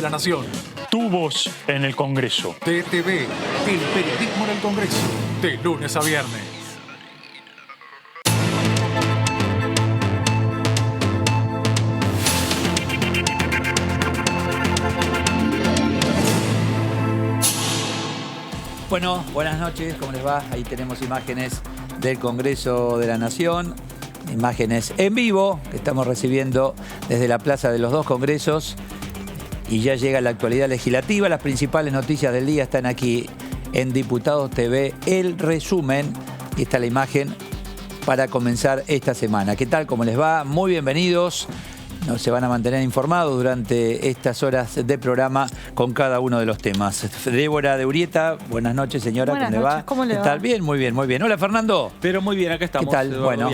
de la Nación. Tu voz en el Congreso. TTV, el periodismo en el Congreso, de lunes a viernes. Bueno, buenas noches, ¿cómo les va? Ahí tenemos imágenes del Congreso de la Nación, imágenes en vivo que estamos recibiendo desde la Plaza de los Dos Congresos. Y ya llega la actualidad legislativa. Las principales noticias del día están aquí en Diputados TV, el resumen. Y está la imagen para comenzar esta semana. ¿Qué tal? ¿Cómo les va? Muy bienvenidos. Se van a mantener informados durante estas horas de programa con cada uno de los temas. Débora de Urieta, buenas noches, señora. Buenas ¿Cómo le va? ¿Cómo le va? ¿Qué tal? Bien, muy bien, muy bien. Hola, Fernando. Pero muy bien, acá estamos. ¿Qué tal? Eduardo,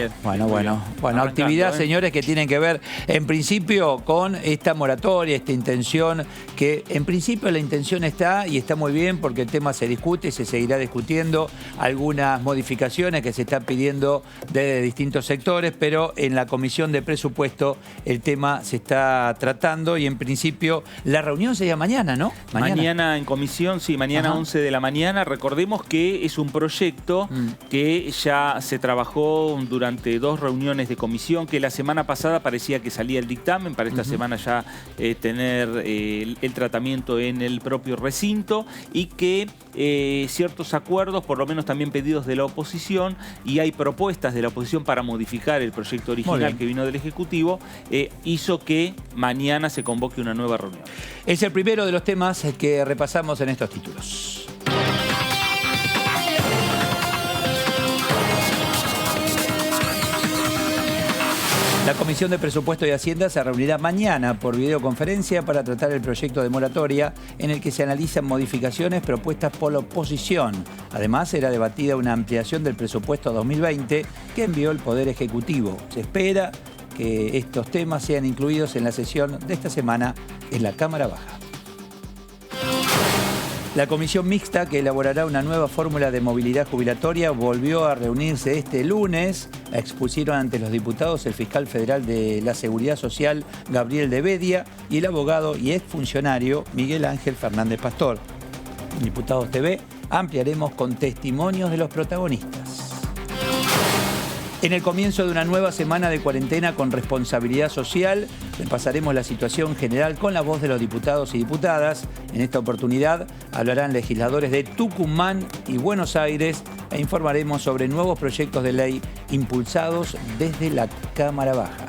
Bueno, actividad, señores, que tienen que ver, en principio, con esta moratoria, esta intención, que en principio la intención está, y está muy bien, porque el tema se discute y se seguirá discutiendo, algunas modificaciones que se están pidiendo desde distintos sectores, pero en la Comisión de Presupuesto el tema se está tratando y en principio la reunión sería mañana, ¿no? Mañana en comisión, sí, mañana 11 de la mañana. Recordemos que es un proyecto que ya se trabajó durante 2 reuniones de comisión, que la semana pasada parecía que salía el dictamen, para esta semana ya tener el tratamiento en el propio recinto, y que ciertos acuerdos, por lo menos también pedidos de la oposición, y hay propuestas de la oposición para modificar el proyecto original que vino del Ejecutivo, hizo que mañana se convoque una nueva reunión. Es el primero de los temas que repasamos en estos títulos. La Comisión de Presupuesto y Hacienda se reunirá mañana por videoconferencia para tratar el proyecto de moratoria en el que se analizan modificaciones propuestas por la oposición. Además, será debatida una ampliación del presupuesto 2020 que envió el Poder Ejecutivo. Se espera que estos temas sean incluidos en la sesión de esta semana en la Cámara Baja. La comisión mixta que elaborará una nueva fórmula de movilidad jubilatoria volvió a reunirse este lunes. La expusieron ante los diputados el fiscal federal de la Seguridad Social, Gabriel de Bedia, y el abogado y exfuncionario Miguel Ángel Fernández Pastor. En Diputados TV ampliaremos con testimonios de los protagonistas. En el comienzo de una nueva semana de cuarentena con responsabilidad social, repasaremos la situación general con la voz de los diputados y diputadas. En esta oportunidad hablarán legisladores de Tucumán y Buenos Aires e informaremos sobre nuevos proyectos de ley impulsados desde la Cámara Baja.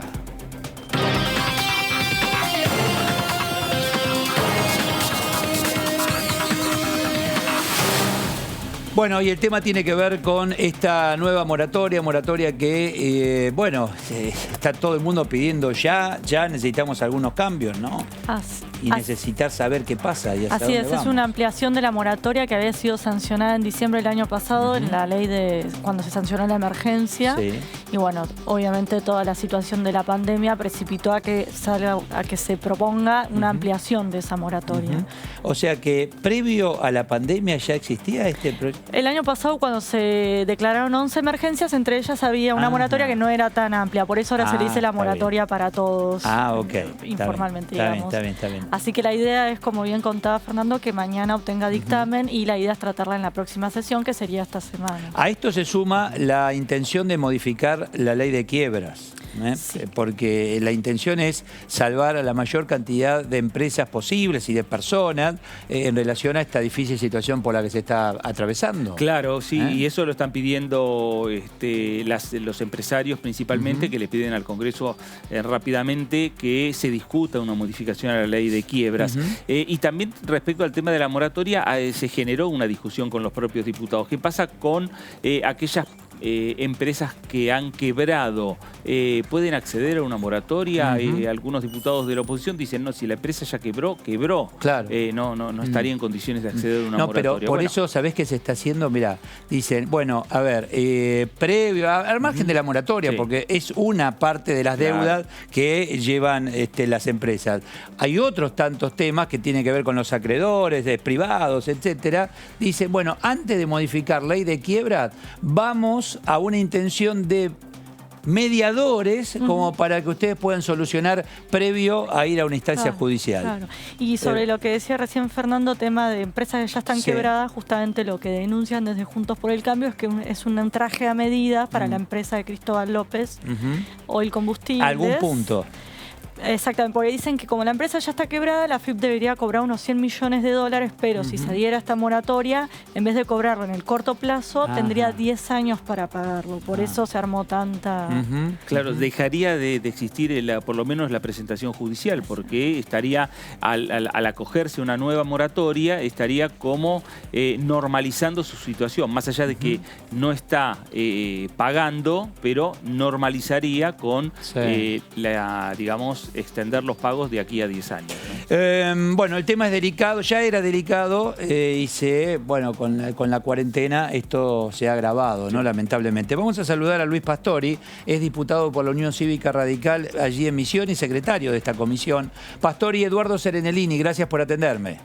Bueno, y el tema tiene que ver con esta nueva moratoria que, está todo el mundo pidiendo ya necesitamos algunos cambios, ¿no? Y necesitar saber qué pasa. Y así es, es una ampliación de la moratoria que había sido sancionada en diciembre del año pasado en la ley de cuando se sancionó la emergencia. Sí. Y bueno, obviamente toda la situación de la pandemia precipitó a que se proponga una ampliación de esa moratoria. O sea que previo a la pandemia ya existía este proyecto. El año pasado, cuando se declararon 11 emergencias, entre ellas había una moratoria que no era tan amplia. Por eso ahora se le dice la moratoria para todos. Informalmente, digamos. Está bien. Así que la idea es, como bien contaba Fernando, que mañana obtenga dictamen y la idea es tratarla en la próxima sesión, que sería esta semana. A esto se suma la intención de modificar la ley de quiebras. Sí. Porque la intención es salvar a la mayor cantidad de empresas posibles y de personas en relación a esta difícil situación por la que se está atravesando. Claro, sí, y eso lo están pidiendo los empresarios principalmente, que le piden al Congreso rápidamente que se discuta una modificación a la ley de quiebras. Y también respecto al tema de la moratoria, se generó una discusión con los propios diputados. ¿Qué pasa con aquellas empresas que han quebrado? ¿Pueden acceder a una moratoria? Algunos diputados de la oposición dicen, no, si la empresa ya quebró. Claro. No estaría en condiciones de acceder a una moratoria. Pero por eso, ¿sabés qué se está haciendo? Mirá, dicen, bueno, a ver, previo, al margen de la moratoria, porque es una parte de las deudas que llevan las empresas. Hay otros tantos temas que tienen que ver con los acreedores, privados, etcétera. Dicen, bueno, antes de modificar ley de quiebra, vamos a una intención de mediadores como para que ustedes puedan solucionar previo a ir a una instancia judicial. Claro. Y sobre lo que decía recién Fernando, tema de empresas que ya están quebradas, justamente lo que denuncian desde Juntos por el Cambio es que es un traje a medida para la empresa de Cristóbal López o el combustible. ¿Algún punto? Exactamente, porque dicen que como la empresa ya está quebrada, la AFIP debería cobrar unos 100 millones de dólares, pero si se diera esta moratoria, en vez de cobrarlo en el corto plazo, tendría 10 años para pagarlo. Por eso se armó tanta... Claro, dejaría de existir por lo menos la presentación judicial, porque estaría, al acogerse una nueva moratoria, estaría como normalizando su situación, más allá de que no está pagando, pero normalizaría con digamos, extender los pagos de aquí a 10 años, ¿no? Bueno, el tema es delicado, ya era delicado y bueno, con la cuarentena esto se ha agravado, ¿no? Lamentablemente. Vamos a saludar a Luis Pastori, es diputado por la Unión Cívica Radical allí en Misiones y secretario de esta comisión. Pastori, Eduardo Serenellini, gracias por atenderme.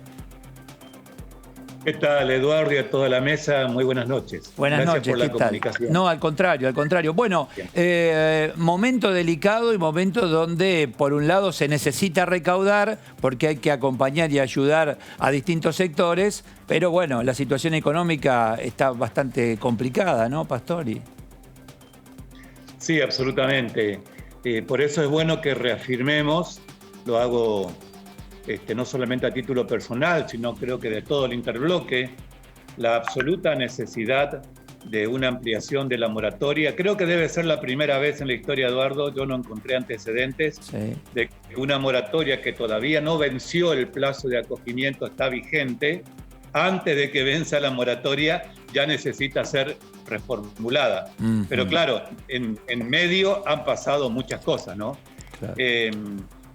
¿Qué tal, Eduardo, y a toda la mesa? Muy buenas noches. Buenas noches, por la comunicación. No, al contrario, al contrario. Bueno, momento delicado y momento donde, por un lado, se necesita recaudar porque hay que acompañar y ayudar a distintos sectores, pero bueno, la situación económica está bastante complicada, ¿no, Pastori? Sí, absolutamente. Por eso es bueno que reafirmemos, lo hago no solamente a título personal, sino creo que de todo el interbloque, la absoluta necesidad de una ampliación de la moratoria. Creo que debe ser la primera vez en la historia, Eduardo, yo no encontré antecedentes de que una moratoria que todavía no venció el plazo de acogimiento está vigente, antes de que venza la moratoria ya necesita ser reformulada. Pero claro, en medio han pasado muchas cosas, ¿no? Claro.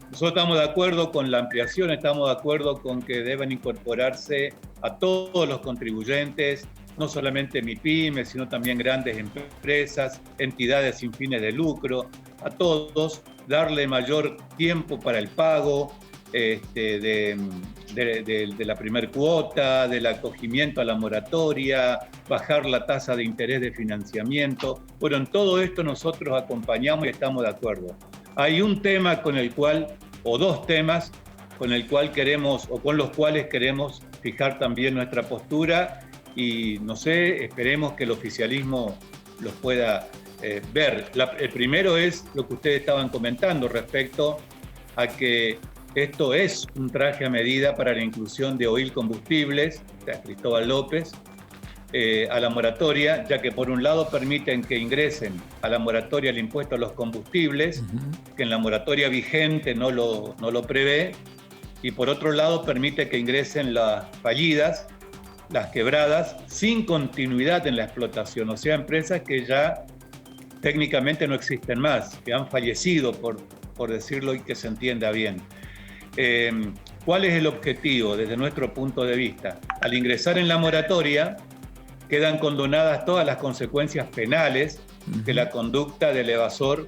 Nosotros estamos de acuerdo con la ampliación, estamos de acuerdo con que deben incorporarse a todos los contribuyentes, no solamente MIPYMES, sino también grandes empresas, entidades sin fines de lucro, a todos, darle mayor tiempo para el pago de la primer cuota, del acogimiento a la moratoria, bajar la tasa de interés de financiamiento. Bueno, en todo esto nosotros acompañamos y estamos de acuerdo. Hay un tema con el cual, o dos temas, con el cual queremos, o con los cuales queremos fijar también nuestra postura y, no sé, esperemos que el oficialismo los pueda ver. El primero es lo que ustedes estaban comentando respecto a que esto es un traje a medida para la inclusión de OIL Combustibles, de Cristóbal López, a la moratoria, ya que por un lado permiten que ingresen a la moratoria el impuesto a los combustibles, que en la moratoria vigente no lo prevé, y por otro lado permite que ingresen las fallidas, las quebradas, sin continuidad en la explotación, o sea, empresas que ya técnicamente no existen más, que han fallecido, por decirlo y que se entienda bien. ¿Cuál es el objetivo desde nuestro punto de vista? Al ingresar en la moratoria, quedan condonadas todas las consecuencias penales que la conducta del evasor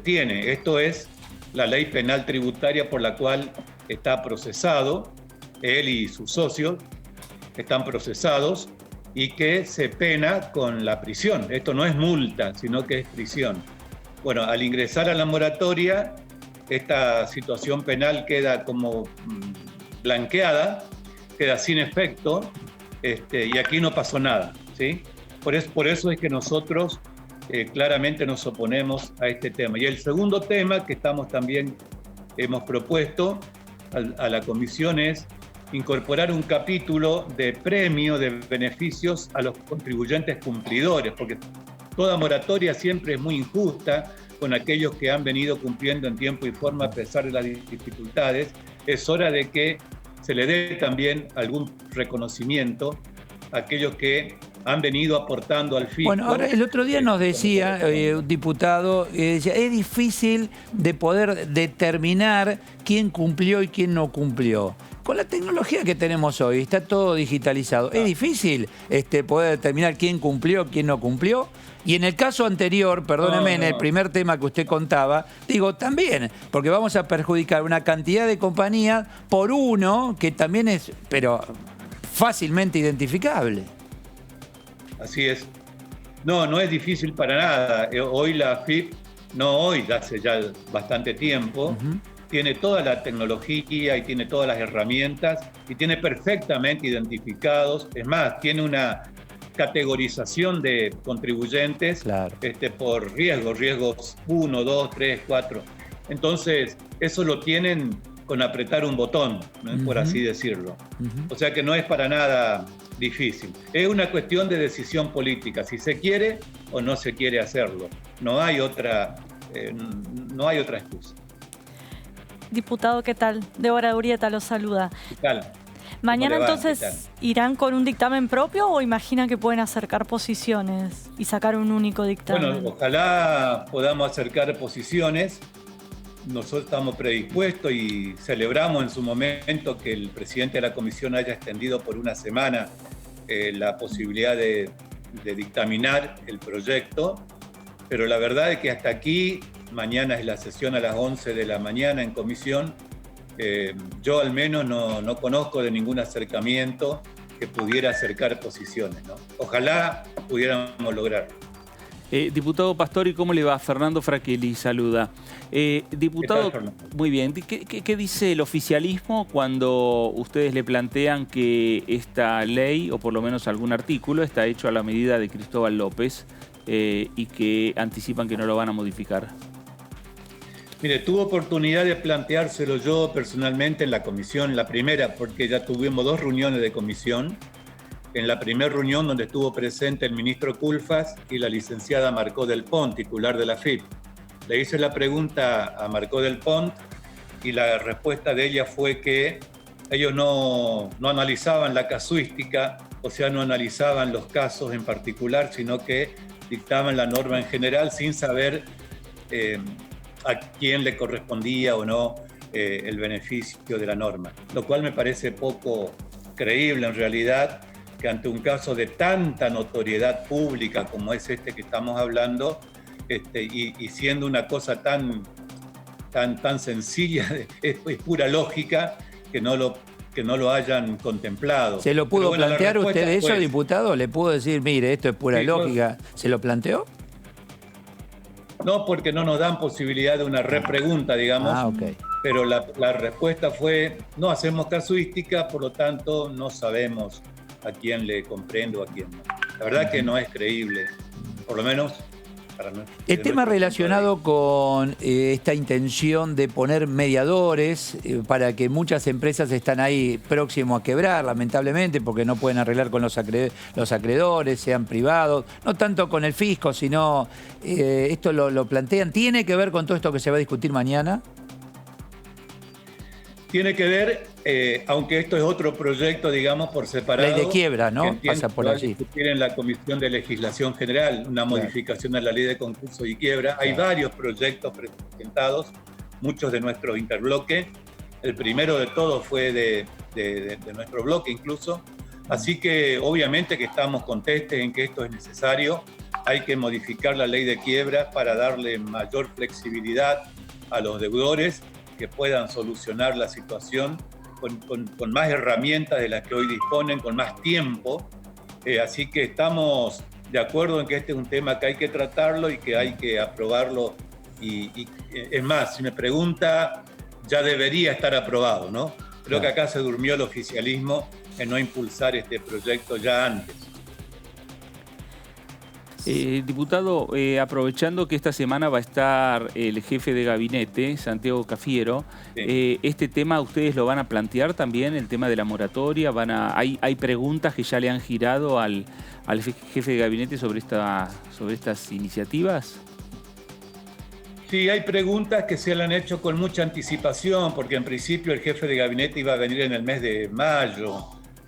tiene. Esto es la ley penal tributaria por la cual está procesado, él y sus socios están procesados y que se pena con la prisión. Esto no es multa, sino que es prisión. Bueno, al ingresar a la moratoria, esta situación penal queda como blanqueada, queda sin efecto, y aquí no pasó nada, ¿sí? Por eso es que nosotros claramente nos oponemos a este tema. Y el segundo tema que hemos propuesto a la comisión es incorporar un capítulo de premio de beneficios a los contribuyentes cumplidores, porque toda moratoria siempre es muy injusta con aquellos que han venido cumpliendo en tiempo y forma a pesar de las dificultades. Es hora de que se le dé también algún reconocimiento a aquellos que han venido aportando al fisco. Bueno, ahora el otro día nos decía un diputado, decía, es difícil de poder determinar quién cumplió y quién no cumplió. Con la tecnología que tenemos hoy, está todo digitalizado. ¿Es difícil poder determinar quién cumplió, quién no cumplió? Y en el caso anterior, perdóneme, en el primer tema que usted contaba, digo, también, porque vamos a perjudicar una cantidad de compañías por uno que también es, pero fácilmente identificable. Así es. No es difícil para nada. Hoy la AFIP, hace ya bastante tiempo, tiene toda la tecnología y tiene todas las herramientas y tiene perfectamente identificados, es más, tiene una categorización de contribuyentes por riesgos 1, 2, 3, 4. Entonces, eso lo tienen con apretar un botón, ¿no? Por así decirlo. O sea que no es para nada difícil. Es una cuestión de decisión política, si se quiere o no se quiere hacerlo. No hay otra excusa. Diputado, ¿qué tal? Débora Urrieta lo saluda. ¿Qué tal? Mañana entonces, ¿irán con un dictamen propio o imaginan que pueden acercar posiciones y sacar un único dictamen? Bueno, ojalá podamos acercar posiciones. Nosotros estamos predispuestos y celebramos en su momento que el presidente de la comisión haya extendido por una semana la posibilidad de dictaminar el proyecto, pero la verdad es que hasta aquí, mañana es la sesión a las 11 de la mañana en comisión, yo al menos no conozco de ningún acercamiento que pudiera acercar posiciones, ¿no? Ojalá pudiéramos lograrlo. Diputado Pastori, ¿cómo le va? Fernando Fraquelli saluda. Diputado, muy bien. ¿Qué dice el oficialismo cuando ustedes le plantean que esta ley, o por lo menos algún artículo, está hecho a la medida de Cristóbal López y que anticipan que no lo van a modificar? Mire, tuve oportunidad de planteárselo yo personalmente en la comisión, la primera, porque ya tuvimos 2 reuniones de comisión. En la primera reunión donde estuvo presente el ministro Culfas y la licenciada Marcó del Pont, titular de la AFIP. Le hice la pregunta a Marcó del Pont y la respuesta de ella fue que ellos no analizaban la casuística, o sea, no analizaban los casos en particular, sino que dictaban la norma en general sin saber a quién le correspondía o no el beneficio de la norma, lo cual me parece poco creíble en realidad, que ante un caso de tanta notoriedad pública como es este que estamos hablando, y siendo una cosa tan sencilla, es pura lógica que no lo hayan contemplado. ¿Se lo pudo plantear usted eso, diputado? ¿Le pudo decir, mire, esto es pura lógica? ¿Se lo planteó? No, porque no nos dan posibilidad de una repregunta, digamos. Pero la respuesta fue, no hacemos casuística, por lo tanto no sabemos a quién le comprendo, a quién no. La verdad que no es creíble, por lo menos para mí. El tema relacionado con esta intención de poner mediadores para que muchas empresas están ahí próximos a quebrar, lamentablemente, porque no pueden arreglar con los acreedores, sean privados, no tanto con el fisco, sino esto lo plantean. ¿Tiene que ver con todo esto que se va a discutir mañana? Tiene que ver, aunque esto es otro proyecto, digamos, por separado. Ley de quiebra, ¿no? Pasa por allí. Discutir en la Comisión de Legislación General una modificación a la Ley de Concurso y Quiebra. Hay varios proyectos presentados, muchos de nuestro interbloque. El primero de todos fue de nuestro bloque incluso. Así que obviamente que estamos contestes en que esto es necesario. Hay que modificar la Ley de Quiebra para darle mayor flexibilidad a los deudores, que puedan solucionar la situación con más herramientas de las que hoy disponen, con más tiempo. Así que estamos de acuerdo en que este es un tema que hay que tratarlo y que hay que aprobarlo. Y es más, si me pregunta, ya debería estar aprobado, ¿no? Creo que acá se durmió el oficialismo en no impulsar este proyecto ya antes. Diputado, aprovechando que esta semana va a estar el jefe de gabinete, Santiago Cafiero, ¿este tema ustedes lo van a plantear también, el tema de la moratoria? ¿Hay preguntas que ya le han girado al jefe de gabinete sobre estas iniciativas? Sí, hay preguntas que se le han hecho con mucha anticipación, porque en principio el jefe de gabinete iba a venir en el mes de mayo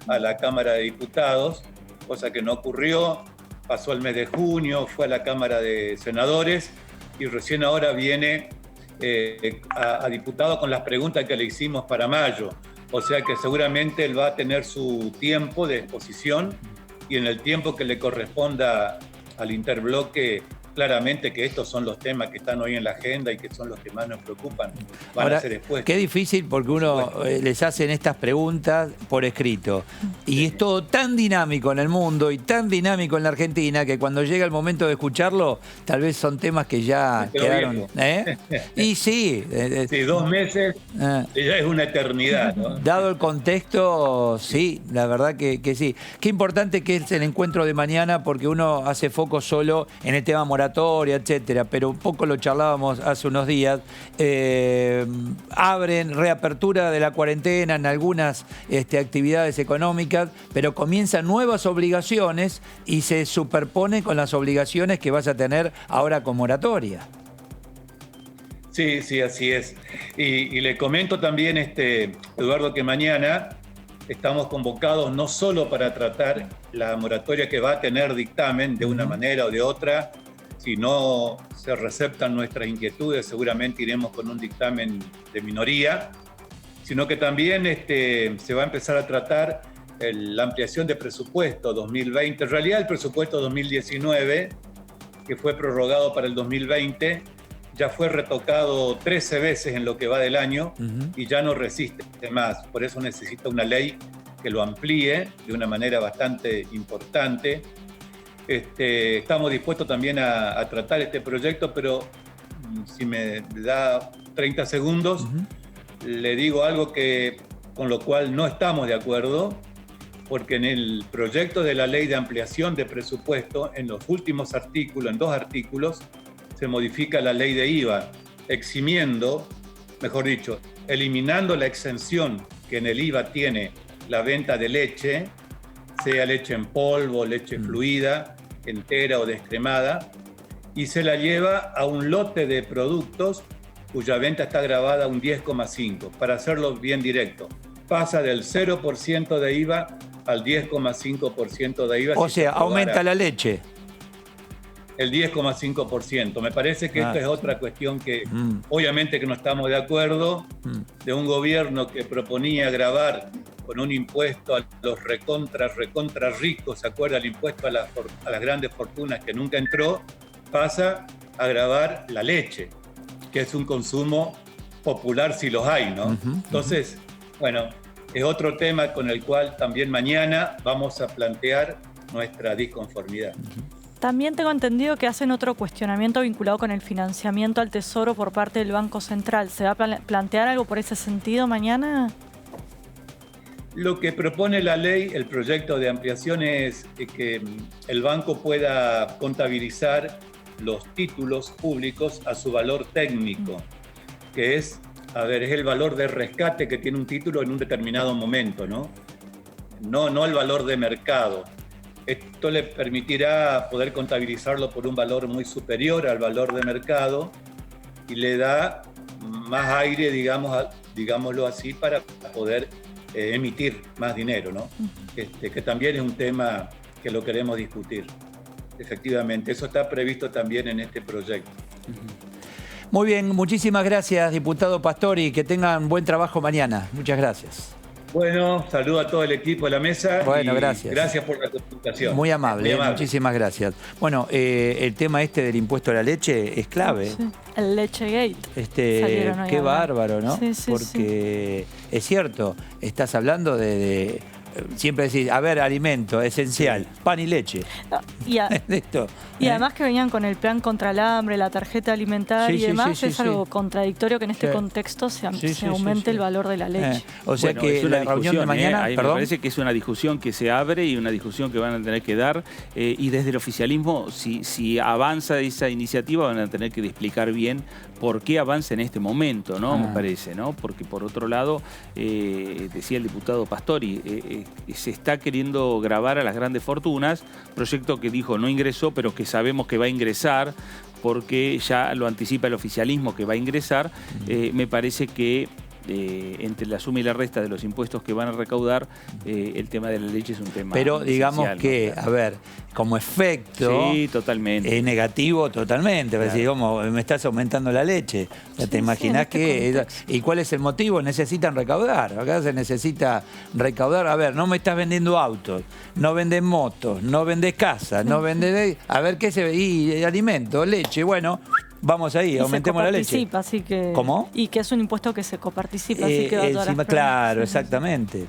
a la Cámara de Diputados, cosa que no ocurrió. Pasó el mes de junio, fue a la Cámara de Senadores y recién ahora viene a diputado con las preguntas que le hicimos para mayo. O sea que seguramente él va a tener su tiempo de exposición y en el tiempo que le corresponda al interbloque claramente que estos son los temas que están hoy en la agenda y que son los que más nos preocupan. Ahora, qué difícil porque uno les hacen estas preguntas por escrito. Y es todo tan dinámico en el mundo y tan dinámico en la Argentina que cuando llega el momento de escucharlo, tal vez son temas que ya quedaron. Y sí. Sí, 2 meses ya es una eternidad, ¿no? Dado el contexto, sí, la verdad que sí. Qué importante que es el encuentro de mañana porque uno hace foco solo en el tema moratoria, etcétera, pero un poco lo charlábamos hace unos días. Abren reapertura de la cuarentena en algunas actividades económicas, pero comienzan nuevas obligaciones y se superpone con las obligaciones que vas a tener ahora con moratoria. Sí, sí, así es. Y le comento también, Eduardo, que mañana estamos convocados no solo para tratar la moratoria que va a tener dictamen de una manera o de otra. Si no se receptan nuestras inquietudes, seguramente iremos con un dictamen de minoría, sino que también se va a empezar a tratar la ampliación de presupuesto 2020. En realidad el presupuesto 2019, que fue prorrogado para el 2020, ya fue retocado 13 veces en lo que va del año y ya no resiste más. Por eso necesita una ley que lo amplíe de una manera bastante importante. Estamos dispuestos también a tratar este proyecto, pero si me da 30 segundos, le digo algo con lo cual no estamos de acuerdo, porque en el proyecto de la ley de ampliación de presupuesto, en los últimos artículos, en 2 artículos, se modifica la ley de IVA, eximiendo, mejor dicho, eliminando la exención que en el IVA tiene la venta de leche, sea leche en polvo, leche fluida, entera o descremada, y se la lleva a un lote de productos cuya venta está gravada a un 10,5%. Para hacerlo bien directo, pasa del 0% de IVA al 10,5% de IVA. O sea, aumenta la leche. El 10,5%. Me parece que esto es otra cuestión que obviamente que no estamos de acuerdo, de un gobierno que proponía gravar con un impuesto a los recontra ricos, ¿se acuerda? El impuesto a las grandes fortunas que nunca entró, pasa a gravar la leche, que es un consumo popular si los hay, ¿no? Entonces, bueno, es otro tema con el cual también mañana vamos a plantear nuestra disconformidad. También tengo entendido que hacen otro cuestionamiento vinculado con el financiamiento al Tesoro por parte del Banco Central. ¿Se va a plantear algo por ese sentido mañana? Lo que propone la ley, el proyecto de ampliación, es que el banco pueda contabilizar los títulos públicos a su valor técnico, que es el valor de rescate que tiene un título en un determinado momento, ¿no? No el valor de mercado. Esto le permitirá poder contabilizarlo por un valor muy superior al valor de mercado y le da más aire, digámoslo así, para poder emitir más dinero, ¿no? Que también es un tema que lo queremos discutir. Efectivamente, eso está previsto también en este proyecto. Muy bien, muchísimas gracias, diputado Pastori. Que tengan buen trabajo mañana. Muchas gracias. Bueno, saludo a todo el equipo de la mesa. Bueno, gracias. Gracias por la consultación. Muy amable, muchísimas gracias. Bueno, el tema del impuesto a la leche es clave. Sí. El Lechegate. Qué bárbaro, ¿no? Sí, sí, porque es cierto, estás hablando de siempre decís, alimento esencial, pan y leche. No, y además que venían con el plan contra el hambre, la tarjeta alimentaria y demás, es algo contradictorio que en este contexto se aumente el valor de la leche. O sea que la reunión de mañana... Me parece que es una discusión que se abre y una discusión que van a tener que dar. Y desde el oficialismo, si avanza esa iniciativa, van a tener que explicar bien por qué avanza en este momento, ¿no? Me parece, ¿no? Porque por otro lado, decía el diputado Pastori, se está queriendo gravar a las grandes fortunas, proyecto que dijo no ingresó, pero que sabemos que va a ingresar, porque ya lo anticipa el oficialismo que va a ingresar. Me parece que entre la suma y la resta de los impuestos que van a recaudar, el tema de la leche es un tema Pero digamos esencial, que, ¿no? a ver, como efecto... Sí, totalmente. Es negativo totalmente. Claro. Decir, ¿cómo me estás aumentando la leche? O sea, ¿te imaginas que... ¿Y cuál es el motivo? Necesitan recaudar. Acá se necesita recaudar. A ver, no me estás vendiendo autos, no vendes motos, no vendes casas, no vendes... A ver, ¿qué se ve? Y alimento, leche, bueno... Vamos ahí, aumentemos la leche. Así que, ¿Cómo? Y que es un impuesto que se coparticipa, así que va a todas las claro, exactamente.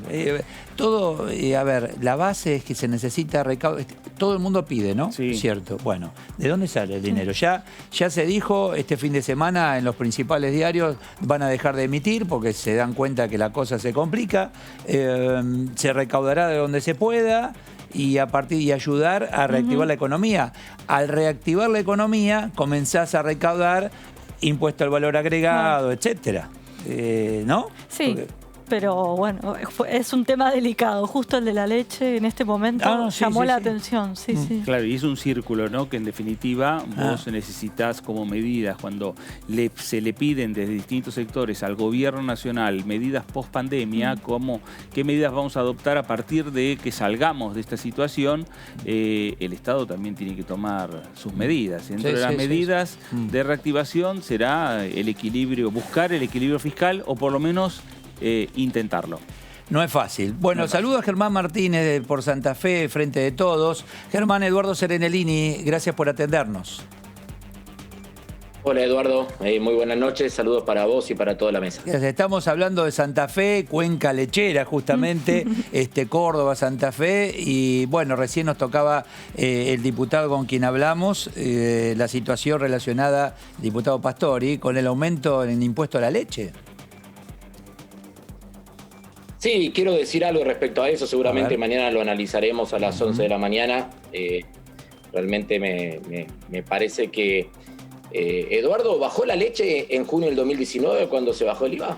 Todo, a ver, la base es que se necesita recaudar. Todo el mundo pide, ¿no? Sí. Cierto. Bueno, ¿de dónde sale el dinero? Ya se dijo, este fin de semana en los principales diarios van a dejar de emitir porque se dan cuenta que la cosa se complica. Se recaudará de donde se pueda. Y a partir y ayudar a reactivar la economía. Al reactivar la economía, comenzás a recaudar impuesto al valor agregado, etcétera. ¿No? Sí. Pero bueno, es un tema delicado. Justo el de la leche en este momento llamó la atención. Sí. Claro, y es un círculo, ¿no? Que en definitiva vos necesitas como medidas, cuando se le piden desde distintos sectores al gobierno nacional medidas post pandemia, como qué medidas vamos a adoptar a partir de que salgamos de esta situación, el Estado también tiene que tomar sus medidas. Dentro de las medidas de reactivación será el equilibrio, buscar el equilibrio fiscal o por lo menos intentarlo. No es fácil. Bueno, saludo a Germán Martínez por Santa Fe, Frente de Todos. Germán, Eduardo Serenellini, gracias por atendernos. Hola Eduardo, muy buenas noches, saludos para vos y para toda la mesa. Estamos hablando de Santa Fe, cuenca lechera justamente, Córdoba, Santa Fe, y bueno, recién nos tocaba el diputado con quien hablamos, la situación relacionada, diputado Pastori, con el aumento en el impuesto a la leche. Sí, quiero decir algo respecto a eso, seguramente mañana lo analizaremos a las 11 de la mañana. Realmente me parece que Eduardo, ¿bajó la leche en junio del 2019 cuando se bajó el IVA?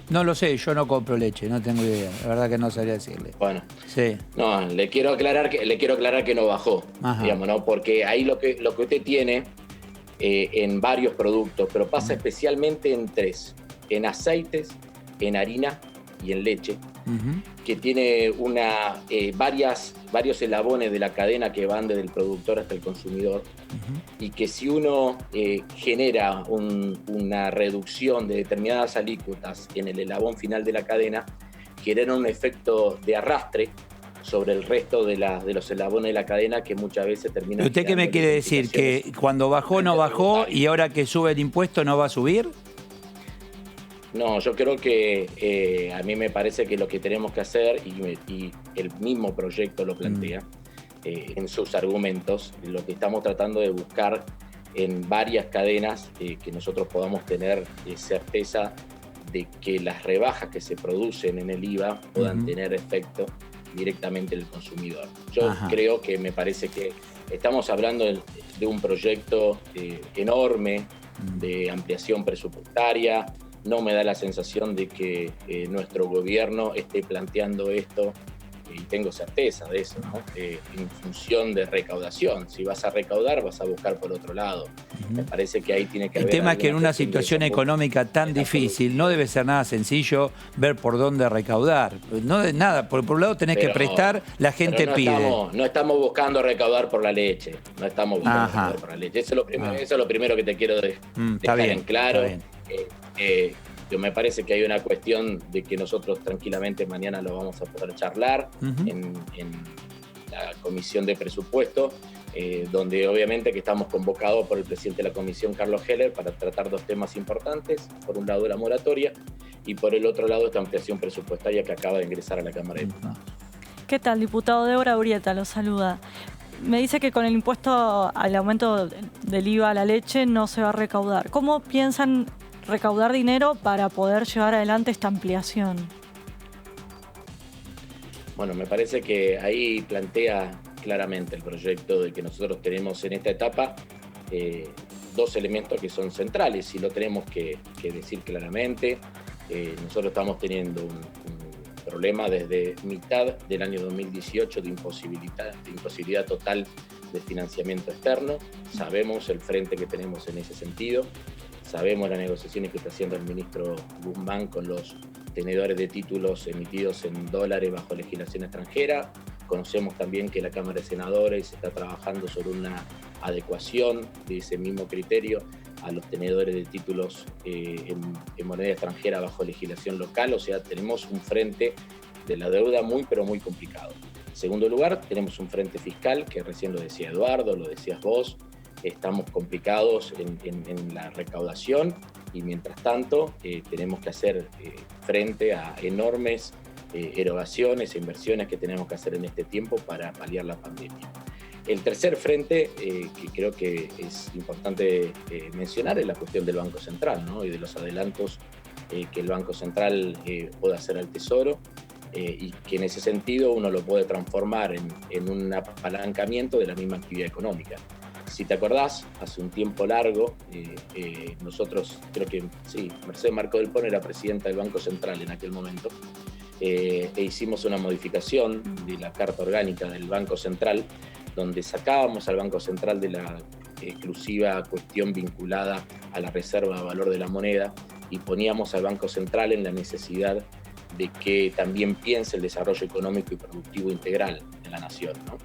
No lo sé, yo no compro leche, no tengo idea, la verdad que no sabría decirle. Bueno, sí. No, le quiero aclarar que no bajó, digamos, ¿no? Porque ahí lo que usted tiene en varios productos, pero pasa especialmente en tres, en aceites, en harina y en leche, que tiene varios eslabones de la cadena que van desde el productor hasta el consumidor, y que si uno genera una reducción de determinadas alícuotas en el eslabón final de la cadena, genera un efecto de arrastre sobre el resto de los eslabones de la cadena que muchas veces termina... ¿Usted qué me quiere decir? ¿Que cuando bajó no bajó y ahora que sube el impuesto no va a subir? No, yo creo que a mí me parece que lo que tenemos que hacer, y el mismo proyecto lo plantea en sus argumentos, lo que estamos tratando de buscar en varias cadenas, que nosotros podamos tener certeza de que las rebajas que se producen en el IVA puedan tener efecto directamente en el consumidor. Yo creo que me parece que estamos hablando de un proyecto enorme de ampliación presupuestaria. No me da la sensación de que nuestro gobierno esté planteando esto, y tengo certeza de eso, ¿no? En función de recaudación. Si vas a recaudar, vas a buscar por otro lado. Me parece que ahí tiene que haber... El tema es que en una situación económica tan difícil no debe ser nada sencillo ver por dónde recaudar. No de nada, por un lado tenés que prestar, la gente pide. No estamos buscando recaudar por la leche. No estamos buscando recaudar por la leche. Eso es lo primero que te quiero dejar en claro. Me parece que hay una cuestión de que nosotros tranquilamente mañana lo vamos a poder charlar en la comisión de presupuesto, donde obviamente que estamos convocados por el presidente de la comisión, Carlos Heller, para tratar dos temas importantes. Por un lado la moratoria y por el otro lado esta ampliación presupuestaria que acaba de ingresar a la Cámara de Diputados. ¿Qué tal, diputado? Débora Urieta lo saluda. Me dice que con el impuesto al aumento del IVA a la leche no se va a recaudar. ¿Cómo piensan recaudar dinero para poder llevar adelante esta ampliación? Bueno, me parece que ahí plantea claramente el proyecto de que nosotros tenemos en esta etapa dos elementos que son centrales y lo tenemos que decir claramente. Nosotros estamos teniendo un problema desde mitad del año 2018 de imposibilidad total de financiamiento externo. Sabemos el frente que tenemos en ese sentido. sabemos las negociaciones que está haciendo el ministro Guzmán con los tenedores de títulos emitidos en dólares bajo legislación extranjera. Conocemos también que la Cámara de Senadores está trabajando sobre una adecuación de ese mismo criterio a los tenedores de títulos en moneda extranjera bajo legislación local. O sea, tenemos un frente de la deuda muy, pero muy complicado. En segundo lugar, tenemos un frente fiscal, que recién lo decía Eduardo, lo decías vos. Estamos complicados en la recaudación y mientras tanto tenemos que hacer frente a enormes erogaciones e inversiones que tenemos que hacer en este tiempo para paliar la pandemia. El tercer frente que creo que es importante mencionar es la cuestión del Banco Central, ¿no? Y de los adelantos que el Banco Central puede hacer al Tesoro y que en ese sentido uno lo puede transformar en un apalancamiento de la misma actividad económica. Si te acordás, hace un tiempo largo, nosotros, creo que sí, Mercedes Marcó del Pon era presidenta del Banco Central en aquel momento, e hicimos una modificación de la Carta Orgánica del Banco Central, donde sacábamos al Banco Central de la exclusiva cuestión vinculada a la reserva de valor de la moneda y poníamos al Banco Central en la necesidad de que también piense el desarrollo económico y productivo integral de la nación, ¿no?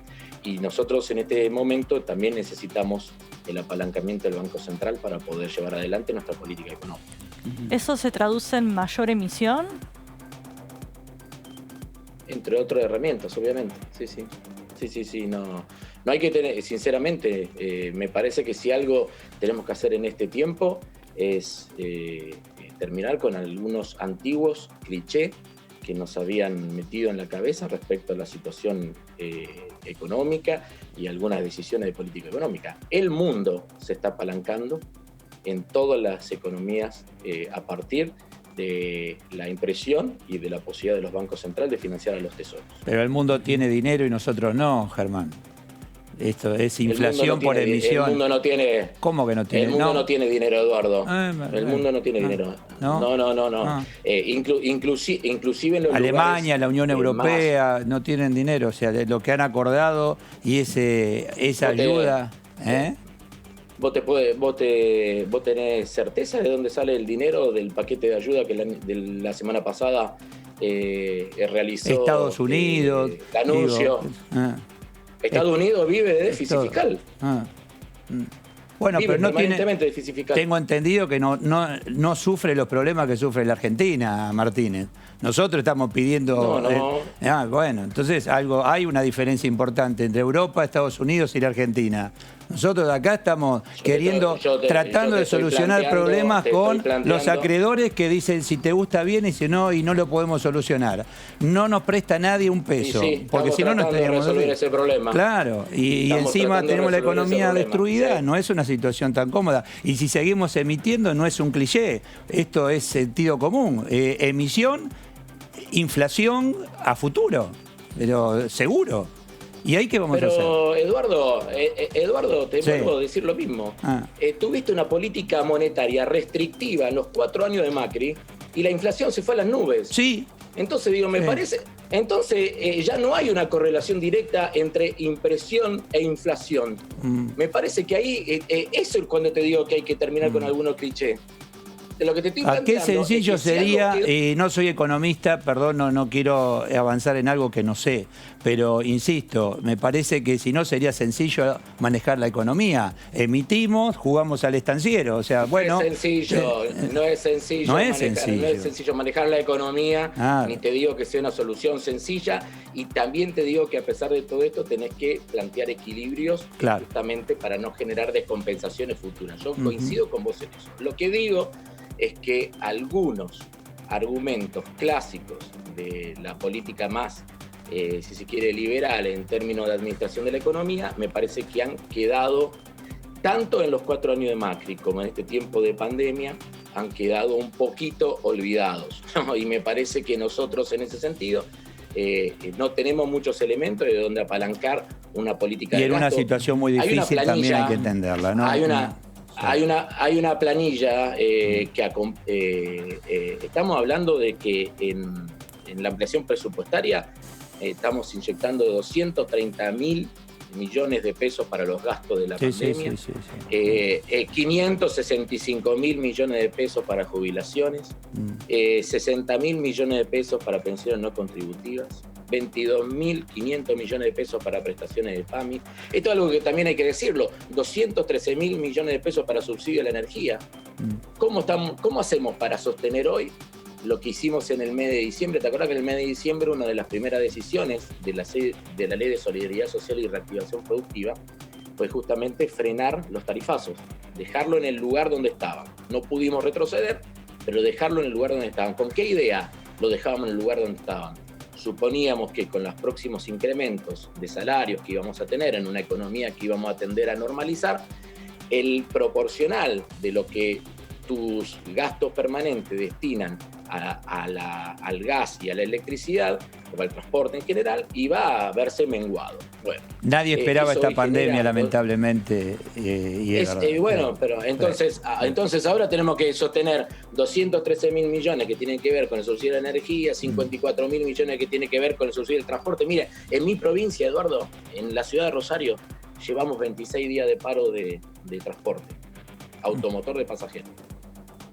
Y nosotros en este momento también necesitamos el apalancamiento del Banco Central para poder llevar adelante nuestra política económica. ¿Eso se traduce en mayor emisión? Entre otras herramientas, obviamente. Sí. No hay que tener, sinceramente, me parece que si algo tenemos que hacer en este tiempo es terminar con algunos antiguos clichés que nos habían metido en la cabeza respecto a la situación económica y algunas decisiones de política económica. El mundo se está apalancando en todas las economías a partir de la impresión y de la posibilidad de los bancos centrales de financiar a los tesoros. Pero el mundo tiene dinero y nosotros no, Germán. Esto es inflación por emisión. El mundo no tiene. ¿Cómo que no tiene? El mundo no tiene dinero, Eduardo. El mundo no tiene dinero. No. Inclusive en los Alemania, lugares, la Unión Europea no tienen dinero. O sea, de lo que han acordado y esa ayuda. ¿Vos tenés certeza de dónde sale el dinero del paquete de ayuda que de la semana pasada realizó Estados Unidos? El anuncio. Estados Unidos vive de déficit fiscal. Bueno, vive pero no tiene déficit fiscal. Tengo entendido que no sufre los problemas que sufre la Argentina, Martínez. Nosotros estamos pidiendo... bueno, entonces hay una diferencia importante entre Europa, Estados Unidos y la Argentina. Nosotros de acá estamos tratando de solucionar problemas con los acreedores que dicen si te gusta bien y si no, y no lo podemos solucionar. No nos presta nadie un peso, porque si no estaríamos resolver ese problema. Claro, y encima tenemos la economía destruida, no es una situación tan cómoda. Y si seguimos emitiendo, no es un cliché, esto es sentido común. Emisión, inflación a futuro, pero seguro. ¿Y ahí qué vamos a hacer? Pero, Eduardo, te vuelvo a decir lo mismo. Tuviste una política monetaria restrictiva en los 4 años de Macri y la inflación se fue a las nubes. Sí. Entonces, me parece... Entonces, ya no hay una correlación directa entre impresión e inflación. Me parece que ahí, eso es cuando te digo que hay que terminar con algunos clichés. De lo que te estoy planteando, qué sencillo sería, no soy economista, perdón, no quiero avanzar en algo que no sé, pero insisto, me parece que si no sería sencillo manejar la economía. Emitimos, jugamos al estanciero, o sea, bueno... No es sencillo manejar la economía, ni te digo que sea una solución sencilla, y también te digo que a pesar de todo esto tenés que plantear equilibrios justamente para no generar descompensaciones futuras. Yo coincido con vos en eso. Lo que digo es que algunos argumentos clásicos de la política más, si se quiere, liberal en términos de administración de la economía, me parece que han quedado, tanto en los 4 años de Macri como en este tiempo de pandemia, han quedado un poquito olvidados, ¿no? Y me parece que nosotros en ese sentido no tenemos muchos elementos de donde apalancar una política de gasto. Y en una situación muy difícil también hay que entenderla, ¿no? Hay una planilla estamos hablando de que en la ampliación presupuestaria estamos inyectando 230.000 millones de pesos para los gastos de la pandemia, 565.000 millones de pesos para jubilaciones, 60.000 millones de pesos para pensiones no contributivas, 22.500 millones de pesos para prestaciones de PAMI. Esto es algo que también hay que decirlo, 213.000 millones de pesos para subsidio a la energía. ¿Cómo hacemos para sostener hoy lo que hicimos en el mes de diciembre? ¿Te acuerdas que en el mes de diciembre una de las primeras decisiones de la Ley de Solidaridad Social y Reactivación Productiva fue justamente frenar los tarifazos, dejarlo en el lugar donde estaban? No pudimos retroceder, pero dejarlo en el lugar donde estaban. ¿Con qué idea lo dejábamos en el lugar donde estaban? Suponíamos que con los próximos incrementos de salarios que íbamos a tener en una economía que íbamos a tender a normalizar, el proporcional de lo que tus gastos permanentes destinan al gas y a la electricidad, o al transporte en general, iba a verse menguado. Bueno, nadie esperaba esta pandemia, lamentablemente. Pero entonces ahora tenemos que sostener 213.000 millones que tienen que ver con el subsidio de la energía, 54.000 millones que tienen que ver con el subsidio del transporte. Mire, en mi provincia, Eduardo, en la ciudad de Rosario, llevamos 26 días de paro de transporte, automotor de pasajeros,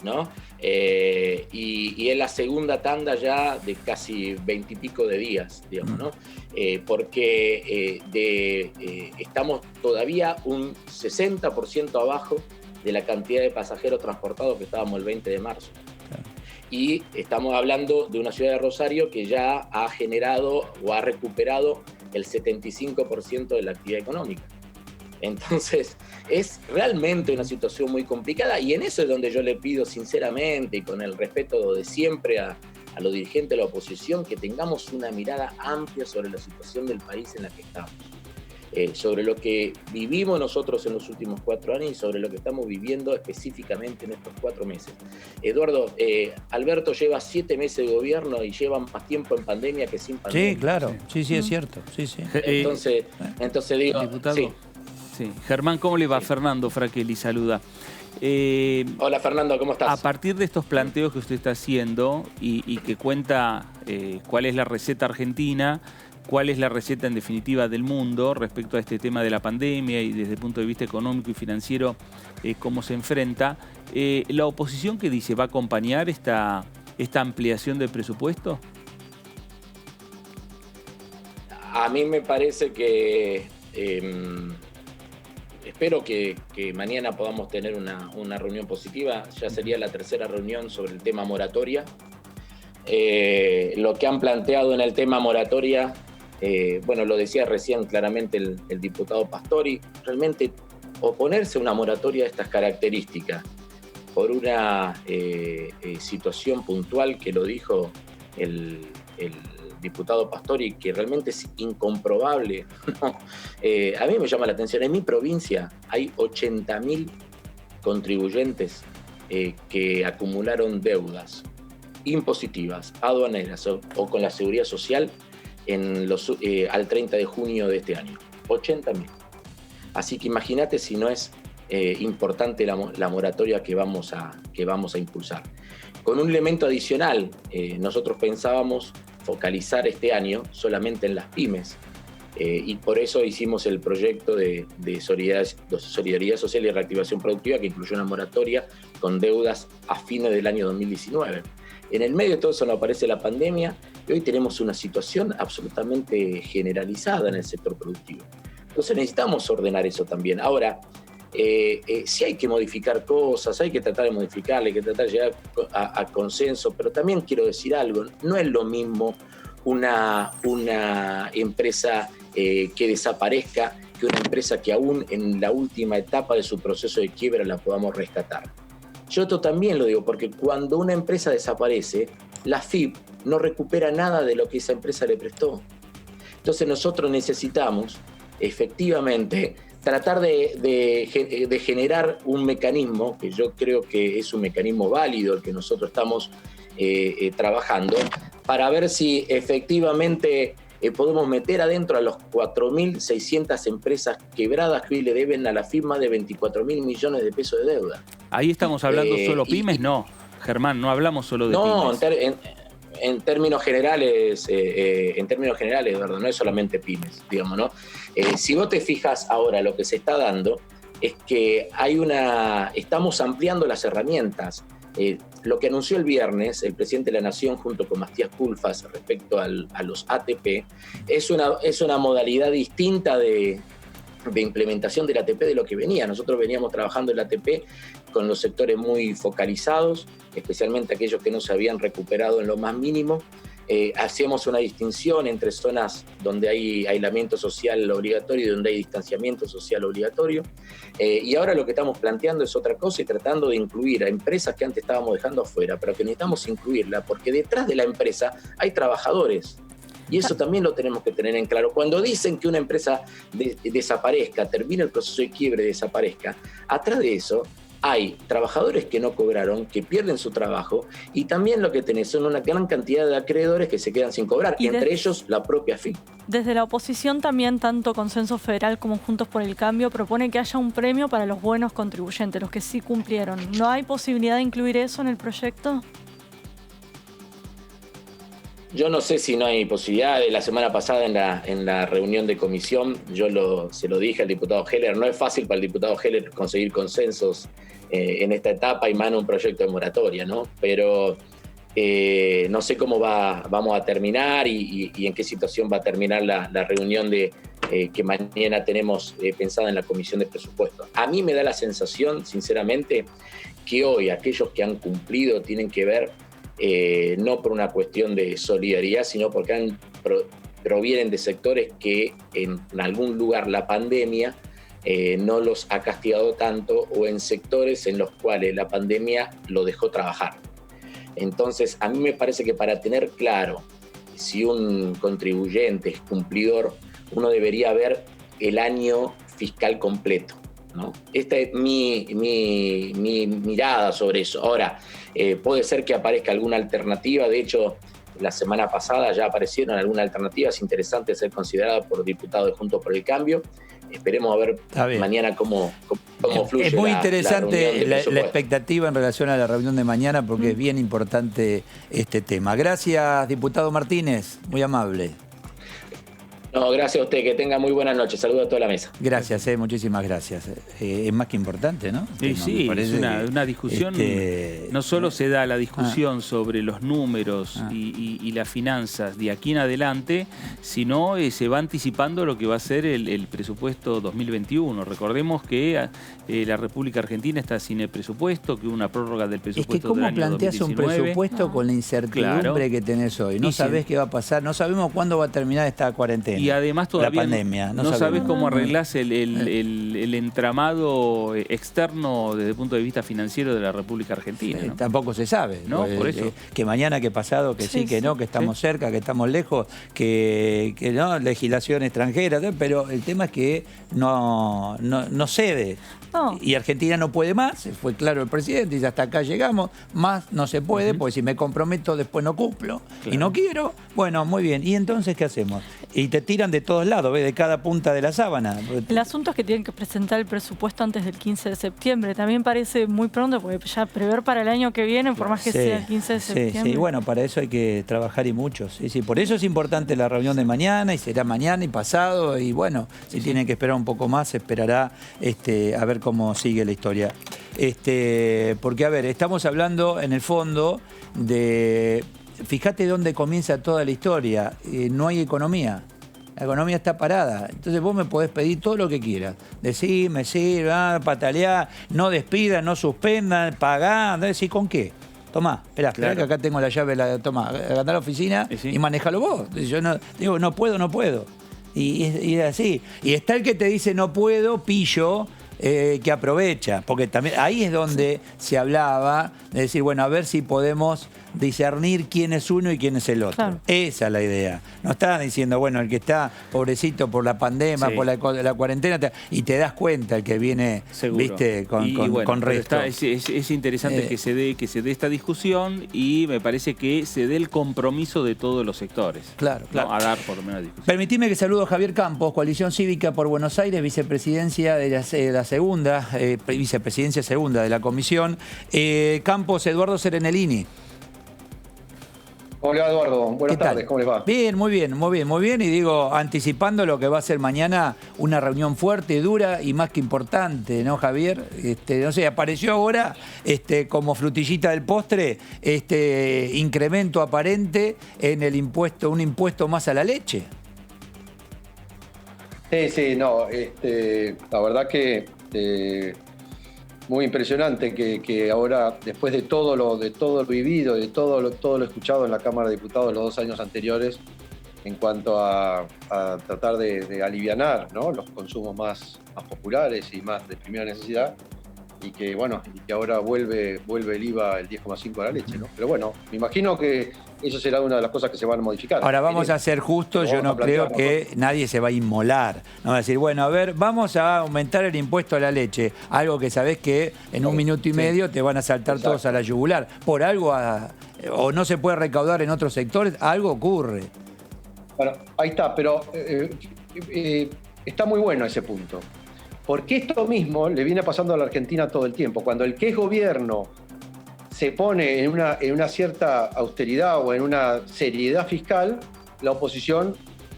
¿no? Y es la segunda tanda ya de casi 20 y pico de días, digamos, ¿no? Porque estamos todavía un 60% abajo de la cantidad de pasajeros transportados que estábamos el 20 de marzo. Y estamos hablando de una ciudad de Rosario que ya ha generado o ha recuperado el 75% de la actividad económica. Entonces, es realmente una situación muy complicada, y en eso es donde yo le pido sinceramente y con el respeto de siempre a los dirigentes de la oposición, que tengamos una mirada amplia sobre la situación del país en la que estamos, sobre lo que vivimos nosotros en los últimos 4 años y sobre lo que estamos viviendo específicamente en estos 4 meses. Eduardo, Alberto lleva 7 meses de gobierno y lleva más tiempo en pandemia que sin pandemia. Sí, claro, sí, es cierto. Sí. Entonces digo, diputado. sí. Sí. Germán, ¿cómo le va? Sí. Fernando Fraquelli saluda. Hola Fernando, ¿cómo estás? A partir de estos planteos que usted está haciendo y que cuenta cuál es la receta argentina, cuál es la receta en definitiva del mundo respecto a este tema de la pandemia y desde el punto de vista económico y financiero, cómo se enfrenta, ¿la oposición qué dice? ¿Va a acompañar esta ampliación del presupuesto? A mí me parece que... espero que mañana podamos tener una reunión positiva. Ya sería la tercera reunión sobre el tema moratoria. Lo que han planteado en el tema moratoria, lo decía recién claramente el diputado Pastori, realmente oponerse a una moratoria de estas características por una situación puntual que lo dijo el diputado Pastori, que realmente es incomprobable. A mí me llama la atención. En mi provincia hay 80.000 contribuyentes que acumularon deudas impositivas, aduaneras o con la Seguridad Social al 30 de junio de este año. 80.000. Así que imagínate si no es importante la moratoria que vamos a impulsar. Con un elemento adicional, nosotros pensábamos focalizar este año solamente en las pymes, y por eso hicimos el proyecto de Solidaridad Social y Reactivación Productiva, que incluyó una moratoria con deudas a fines del año 2019. En el medio de todo eso nos aparece la pandemia y hoy tenemos una situación absolutamente generalizada en el sector productivo. Entonces necesitamos ordenar eso también. Ahora, sí hay que modificar cosas, hay que tratar de modificarle, hay que tratar de llegar a consenso, pero también quiero decir algo, no es lo mismo una empresa que desaparezca que una empresa que aún en la última etapa de su proceso de quiebra la podamos rescatar. Yo esto también lo digo porque cuando una empresa desaparece, la FIP no recupera nada de lo que esa empresa le prestó. Entonces nosotros necesitamos efectivamente tratar de generar un mecanismo, que yo creo que es un mecanismo válido el que nosotros estamos trabajando, para ver si efectivamente podemos meter adentro a los 4.600 empresas quebradas que hoy le deben a la firma de 24.000 millones de pesos de deuda. Ahí estamos hablando solo pymes, no, Germán, no hablamos solo de pymes. en términos generales, Eduardo, no es solamente pymes, digamos, ¿no? Si vos te fijas ahora, lo que se está dando es que estamos ampliando las herramientas. Lo que anunció el viernes el presidente de la Nación junto con Matías Culfas respecto a los ATP es una modalidad distinta de implementación del ATP de lo que venía. Nosotros veníamos trabajando el ATP con los sectores muy focalizados, especialmente aquellos que no se habían recuperado en lo más mínimo. Hacíamos una distinción entre zonas donde hay aislamiento social obligatorio y donde hay distanciamiento social obligatorio. Y ahora lo que estamos planteando es otra cosa y tratando de incluir a empresas que antes estábamos dejando afuera, pero que necesitamos incluirla porque detrás de la empresa hay trabajadores. Y eso también lo tenemos que tener en claro. Cuando dicen que una empresa desaparezca, termine el proceso de quiebre, desaparezca, atrás de eso hay trabajadores que no cobraron, que pierden su trabajo, y también lo que tenés son una gran cantidad de acreedores que se quedan sin cobrar, y entre ellos la propia FIP. Desde la oposición también, tanto Consenso Federal como Juntos por el Cambio propone que haya un premio para los buenos contribuyentes, los que sí cumplieron. ¿No hay posibilidad de incluir eso en el proyecto? Yo no sé si no hay posibilidad. La semana pasada en la reunión de comisión se lo dije al diputado Heller. No es fácil para el diputado Heller conseguir consensos en esta etapa y más en un proyecto de moratoria, ¿no? Pero no sé cómo vamos a terminar y en qué situación va a terminar la reunión que mañana tenemos pensada en la Comisión de Presupuestos. A mí me da la sensación, sinceramente, que hoy aquellos que han cumplido tienen que ver no por una cuestión de solidaridad, sino porque provienen de sectores que en algún lugar la pandemia no los ha castigado tanto, o en sectores en los cuales la pandemia lo dejó trabajar. Entonces, a mí me parece que para tener claro si un contribuyente es cumplidor, uno debería ver el año fiscal completo, ¿no? Esta es mi mirada sobre eso. Ahora, puede ser que aparezca alguna alternativa. De hecho, la semana pasada ya aparecieron algunas alternativas interesantes a ser consideradas por diputados de Juntos por el Cambio. Esperemos a ver mañana cómo fluye. Es muy interesante la presupuesto. expectativa en relación a la reunión de mañana, porque es bien importante este tema. Gracias, diputado Martínez, muy amable. No, gracias a usted, que tenga muy buenas noches. Saludos a toda la mesa. Gracias, muchísimas gracias. Es más que importante, ¿no? Sí, es una discusión, no solo se da la discusión sobre los números y las finanzas de aquí en adelante, sino se va anticipando lo que va a ser el presupuesto 2021. Recordemos que la República Argentina está sin el presupuesto, que hubo una prórroga del presupuesto del año 2019. ¿Cómo planteas un presupuesto con la incertidumbre que tenés hoy? No sabés qué va a pasar, no sabemos cuándo va a terminar esta cuarentena. Y además todavía la pandemia, no sabes cómo arreglás el entramado externo desde el punto de vista financiero de la República Argentina, ¿no? Tampoco se sabe, ¿no? Por eso. Que mañana, que pasado, que sí, que no, que estamos cerca, que estamos lejos, que no, legislación extranjera, pero el tema es que no cede. No. Y Argentina no puede más, fue claro el presidente, dice hasta acá llegamos, más no se puede, porque si me comprometo después no cumplo, y no quiero. Bueno, muy bien, ¿y entonces qué hacemos? Y te tiran de todos lados, ¿ves? De cada punta de la sábana. El asunto es que tienen que presentar el presupuesto antes del 15 de septiembre. También parece muy pronto, porque ya prever para el año que viene, por más que sea el 15 de septiembre. Sí, bueno, para eso hay que trabajar y mucho. Sí, por eso es importante la reunión de mañana, y será mañana y pasado, y bueno, si tienen que esperar un poco más, se esperará a ver cómo sigue la historia. Porque, a ver, estamos hablando en el fondo de... Fíjate dónde comienza toda la historia. No hay economía. La economía está parada. Entonces vos me podés pedir todo lo que quieras. Decime, sí, patalear, no despidan, no suspendan, pagá. Decís, ¿con qué? Tomá, esperá, que acá tengo la llave, tomá, andá a la oficina y manejalo vos. Yo no digo, no puedo. Y es así. Y está el que te dice no puedo, pillo, que aprovecha. Porque también ahí es donde se hablaba de decir, bueno, a ver si podemos discernir quién es uno y quién es el otro. Claro. Esa es la idea. No estaban diciendo, bueno, el que está pobrecito por la pandemia, por la cuarentena, y te das cuenta el que viene, viste, con resto. Es interesante que se dé esta discusión, y me parece que se dé el compromiso de todos los sectores. Claro. A dar por lo menos discusión. Permitime que saludo a Javier Campos, Coalición Cívica por Buenos Aires, vicepresidencia de la segunda, vicepresidencia segunda de la comisión. Campos, Eduardo Serenellini. Hola Eduardo, buenas tardes, ¿cómo les va? Bien, muy bien, muy bien, muy bien. Y digo, anticipando lo que va a ser mañana una reunión fuerte, dura y más que importante, ¿no, Javier? No sé, apareció ahora como frutillita del postre incremento aparente en el impuesto, un impuesto más a la leche. Sí, no, la verdad que muy impresionante que ahora, después de todo lo vivido, de todo lo escuchado en la Cámara de Diputados los 2 años anteriores, en cuanto a tratar de alivianar, ¿no?, los consumos más populares y más de primera necesidad, y que ahora vuelve el IVA el 10,5 a la leche, ¿no? Pero bueno, me imagino que eso será una de las cosas que se van a modificar. Ahora vamos a ser justos, yo no creo que nadie se va a inmolar. No va a decir, bueno, a ver, vamos a aumentar el impuesto a la leche, algo que sabés que en un minuto y medio te van a saltar todos a la yugular. Por algo, o no se puede recaudar en otros sectores, algo ocurre. Bueno, ahí está, pero está muy bueno ese punto. Porque esto mismo le viene pasando a la Argentina todo el tiempo. Cuando el que es gobierno se pone en una cierta austeridad o en una seriedad fiscal, la oposición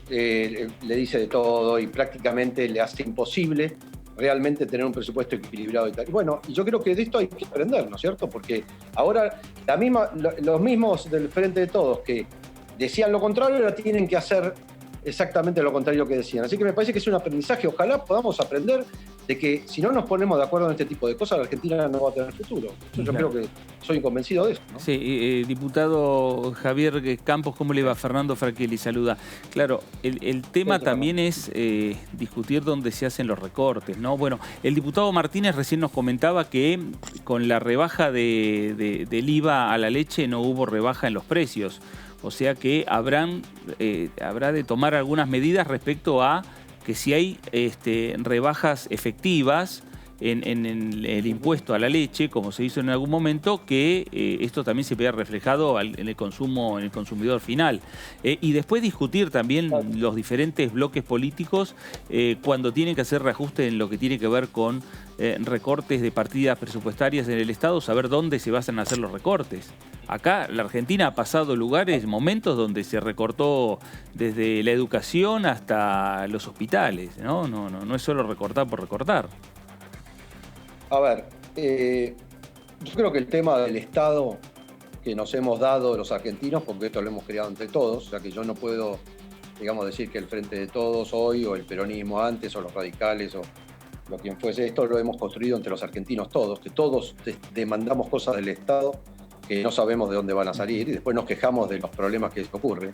le dice de todo y prácticamente le hace imposible realmente tener un presupuesto equilibrado y tal. Y bueno, yo creo que de esto hay que aprender, ¿no es cierto? Porque ahora los mismos del Frente de Todos que decían lo contrario ahora tienen que hacer exactamente lo contrario que decían. Así que me parece que es un aprendizaje. Ojalá podamos aprender de que si no nos ponemos de acuerdo en este tipo de cosas, la Argentina no va a tener futuro. Yo creo que soy convencido de eso, ¿no? Sí, diputado Javier Campos, ¿cómo le va? Fernando Fraquelli saluda. Claro, el tema también es discutir dónde se hacen los recortes, ¿no? Bueno, el diputado Martínez recién nos comentaba que con la rebaja del IVA a la leche no hubo rebaja en los precios. O sea que habrá de tomar algunas medidas respecto a que si hay rebajas efectivas en el impuesto a la leche, como se hizo en algún momento, que esto también se vea reflejado en el consumidor final. Y después discutir también los diferentes bloques políticos cuando tienen que hacer reajuste en lo que tiene que ver con recortes de partidas presupuestarias en el Estado, saber dónde se van a hacer los recortes. Acá la Argentina ha pasado momentos donde se recortó desde la educación hasta los hospitales, ¿no? No es solo recortar por recortar. A ver, yo creo que el tema del Estado que nos hemos dado los argentinos, porque esto lo hemos creado entre todos, o sea que yo no puedo, digamos, decir que el Frente de Todos hoy, o el peronismo antes, o los radicales, o lo quien fuese, esto lo hemos construido entre los argentinos todos, que todos demandamos cosas del Estado que no sabemos de dónde van a salir y después nos quejamos de los problemas que ocurren.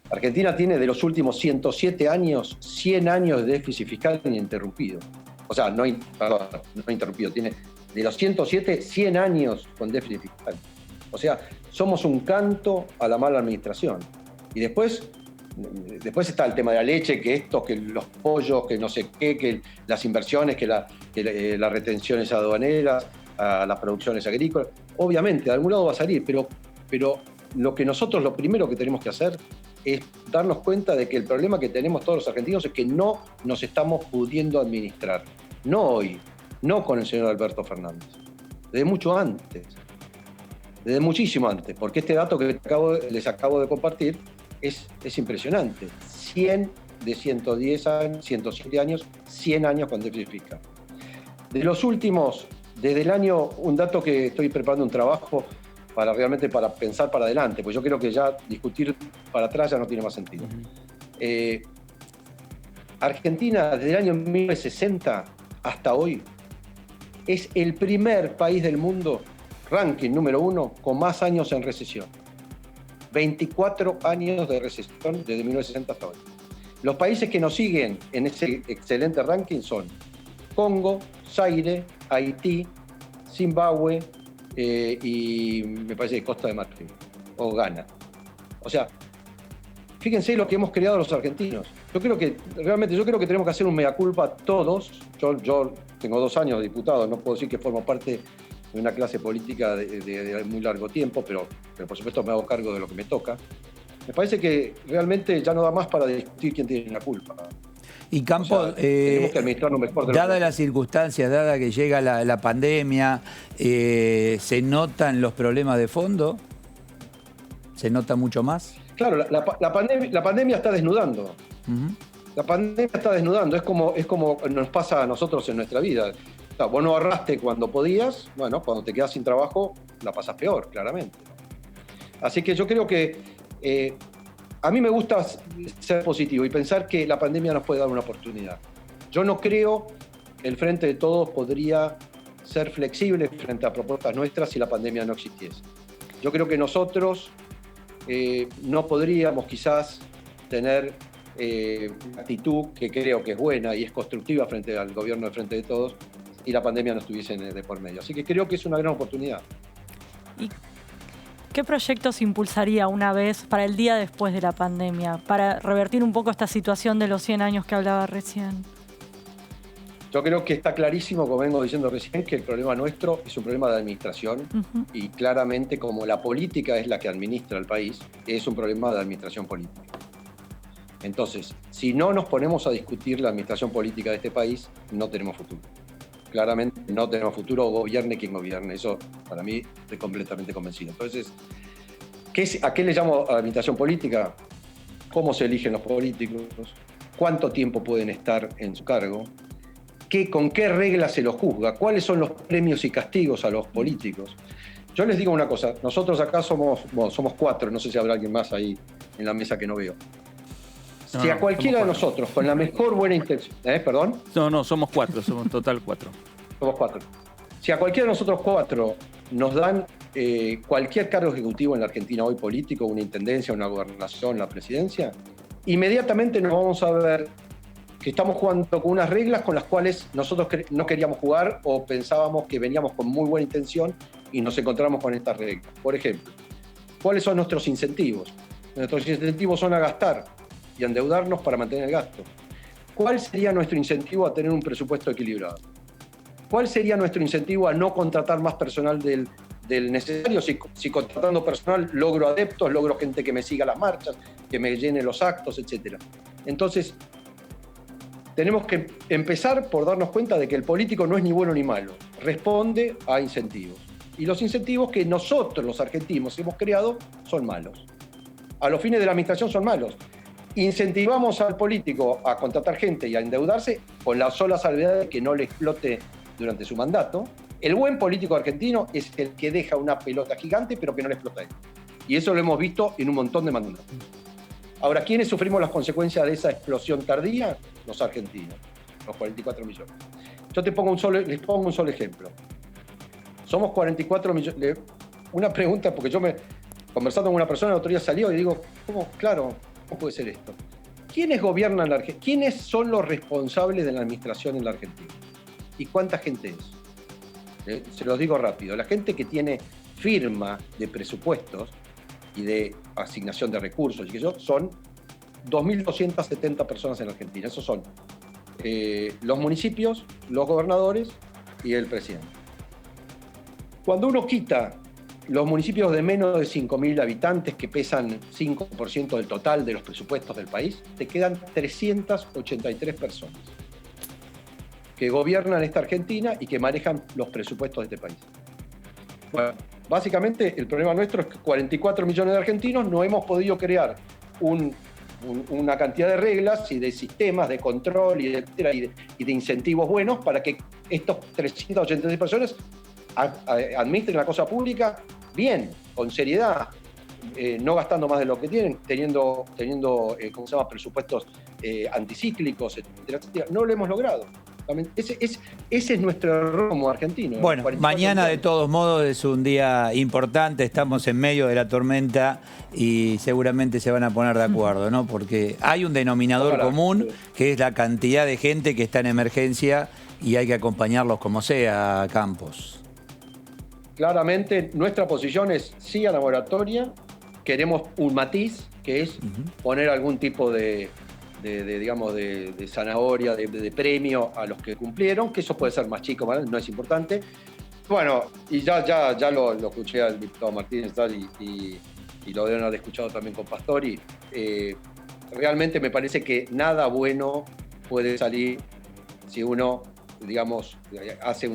Argentina tiene de los últimos 107 años, 100 años de déficit fiscal ininterrumpido. O sea, no interrumpido, tiene de los 107, 100 años con déficit fiscal. O sea, somos un canto a la mala administración. Y después está el tema de la leche, que los pollos, que no sé qué, que las inversiones, que las retenciones aduaneras, a las producciones agrícolas. Obviamente, de algún lado va a salir, pero lo primero que tenemos que hacer es darnos cuenta de que el problema que tenemos todos los argentinos es que no nos estamos pudiendo administrar. No hoy, no con el señor Alberto Fernández, desde mucho antes, desde muchísimo antes, porque este dato que les acabo de compartir es impresionante. 100 de 110 años, 107 años, 100 años con déficit fiscal. De los últimos, desde el año, un dato que estoy preparando un trabajo para pensar para adelante, pues yo creo que ya discutir para atrás ya no tiene más sentido. Argentina, desde el año 1960 hasta hoy, es el primer país del mundo, ranking número 1, con más años en recesión. 24 años de recesión desde 1960 hasta hoy. Los países que nos siguen en ese excelente ranking son Congo, Zaire, Haití, Zimbabue y me parece que Costa de Marfil o Ghana. O sea, fíjense lo que hemos creado los argentinos. Yo creo que tenemos que hacer un mea culpa todos. Yo tengo 2 años de diputado, no puedo decir que formo parte de una clase política de muy largo tiempo, pero por supuesto me hago cargo de lo que me toca. Me parece que realmente ya no da más para discutir quién tiene la culpa. Y Campos, tenemos que administrarnos mejor. Dadas las circunstancias, dada que llega la pandemia, ¿se notan los problemas de fondo? ¿Se nota mucho más? Claro, la pandemia está desnudando. La pandemia está desnudando. Es como nos pasa a nosotros en nuestra vida. O sea, vos no ahorraste cuando podías, bueno, cuando te quedas sin trabajo, la pasas peor, claramente. Así que yo creo que a mí me gusta ser positivo y pensar que la pandemia nos puede dar una oportunidad. Yo no creo que el Frente de Todos podría ser flexible frente a propuestas nuestras si la pandemia no existiese. Yo creo que nosotros no podríamos quizás tener una actitud que creo que es buena y es constructiva frente al gobierno del Frente de Todos y la pandemia no estuviese de por medio. Así que creo que es una gran oportunidad. ¿Y qué proyectos impulsaría una vez para el día después de la pandemia, para revertir un poco esta situación de los 100 años que hablaba recién? Yo creo que está clarísimo, como vengo diciendo recién, que el problema nuestro es un problema de administración y claramente como la política es la que administra el país, es un problema de administración política. Entonces, si no nos ponemos a discutir la administración política de este país, no tenemos futuro. Claramente no tenemos futuro, gobierne quien gobierne. Eso, para mí, estoy completamente convencido. Entonces, ¿a qué le llamo administración política? ¿Cómo se eligen los políticos? ¿Cuánto tiempo pueden estar en su cargo? ¿Con qué reglas se los juzga? ¿Cuáles son los premios y castigos a los políticos? Yo les digo una cosa, nosotros acá somos 4, no sé si habrá alguien más ahí en la mesa que no veo. Si a cualquiera de nosotros, con la mejor buena intención... ¿Perdón? No, somos 4, somos total 4. Somos 4. Si a cualquiera de nosotros 4 nos dan cualquier cargo ejecutivo en la Argentina hoy, político, una intendencia, una gobernación, la presidencia, inmediatamente nos vamos a ver que estamos jugando con unas reglas con las cuales nosotros no queríamos jugar o pensábamos que veníamos con muy buena intención y nos encontramos con estas reglas. Por ejemplo, ¿cuáles son nuestros incentivos? Nuestros incentivos son a gastar y a endeudarnos para mantener el gasto. ¿Cuál sería nuestro incentivo a tener un presupuesto equilibrado? ¿Cuál sería nuestro incentivo a no contratar más personal del necesario? Si contratando personal logro adeptos, logro gente que me siga las marchas, que me llene los actos, etc. Entonces, tenemos que empezar por darnos cuenta de que el político no es ni bueno ni malo, responde a incentivos. Y los incentivos que nosotros, los argentinos, hemos creado son malos. A los fines de la administración son malos. Incentivamos al político a contratar gente y a endeudarse con la sola salvedad de que no le explote durante su mandato. El buen político argentino es el que deja una pelota gigante pero que no le explota a él. Y eso lo hemos visto en un montón de mandatos. Ahora, ¿quiénes sufrimos las consecuencias de esa explosión tardía? Los argentinos, los 44 millones. Yo les pongo un solo ejemplo. Somos 44 millones. Una pregunta, porque conversando con una persona el otro día salió y digo, ¿cómo puede ser esto? ¿Quiénes gobiernan la Argentina? ¿Quiénes son los responsables de la administración en la Argentina? ¿Y cuánta gente es? Se los digo rápido. La gente que tiene firma de presupuestos y de asignación de recursos, y eso son 2.270 personas en Argentina. Esos son los municipios, los gobernadores y el presidente. Cuando uno quita los municipios de menos de 5.000 habitantes, que pesan 5% del total de los presupuestos del país, te quedan 383 personas que gobiernan esta Argentina y que manejan los presupuestos de este país. Bueno, básicamente el problema nuestro es que 44 millones de argentinos no hemos podido crear una cantidad de reglas y de sistemas de control y de incentivos buenos para que estos 386 personas administren la cosa pública bien, con seriedad, no gastando más de lo que tienen, teniendo ¿cómo se llama?, presupuestos anticíclicos, etcétera, etcétera. No lo hemos logrado. Ese es nuestro error como argentino. Bueno, mañana de todos modos es un día importante, estamos en medio de la tormenta y seguramente se van a poner de acuerdo, ¿no? Porque hay un denominador común que es la cantidad de gente que está en emergencia y hay que acompañarlos como sea, Campos. Claramente nuestra posición es sí a la moratoria, queremos un matiz, que es poner algún tipo de zanahoria, de premio a los que cumplieron, que eso puede ser más chico, ¿vale? No es importante. Bueno, y ya lo escuché al diputado Martínez y lo deben haber escuchado también con Pastori. Realmente me parece que nada bueno puede salir si uno, hace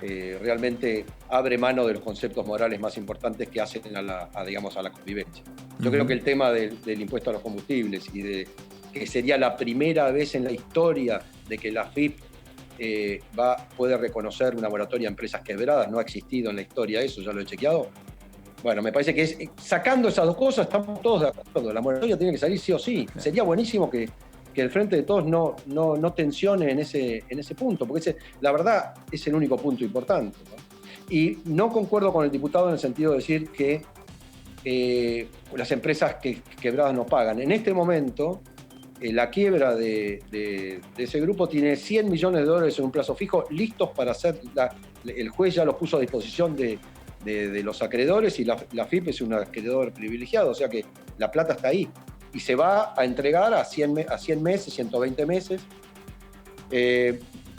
realmente abre mano de los conceptos morales más importantes que hacen a la convivencia. Yo creo que el tema del impuesto a los combustibles y de que sería la primera vez en la historia de que la AFIP puede reconocer una moratoria a empresas quebradas, no ha existido en la historia eso, ya lo he chequeado. Bueno, me parece que sacando esas dos cosas estamos todos de acuerdo, la moratoria tiene que salir sí o sí. Sería buenísimo que el Frente de Todos no tensione en ese punto, porque la verdad es el único punto importante, ¿no? Y no concuerdo con el diputado en el sentido de decir que las empresas quebradas no pagan. En este momento, la quiebra de ese grupo tiene $100 millones en un plazo fijo listos para hacer, el juez ya los puso a disposición de los acreedores y la AFIP es un acreedor privilegiado, o sea que la plata está ahí y se va a entregar a 100 meses, 120 meses.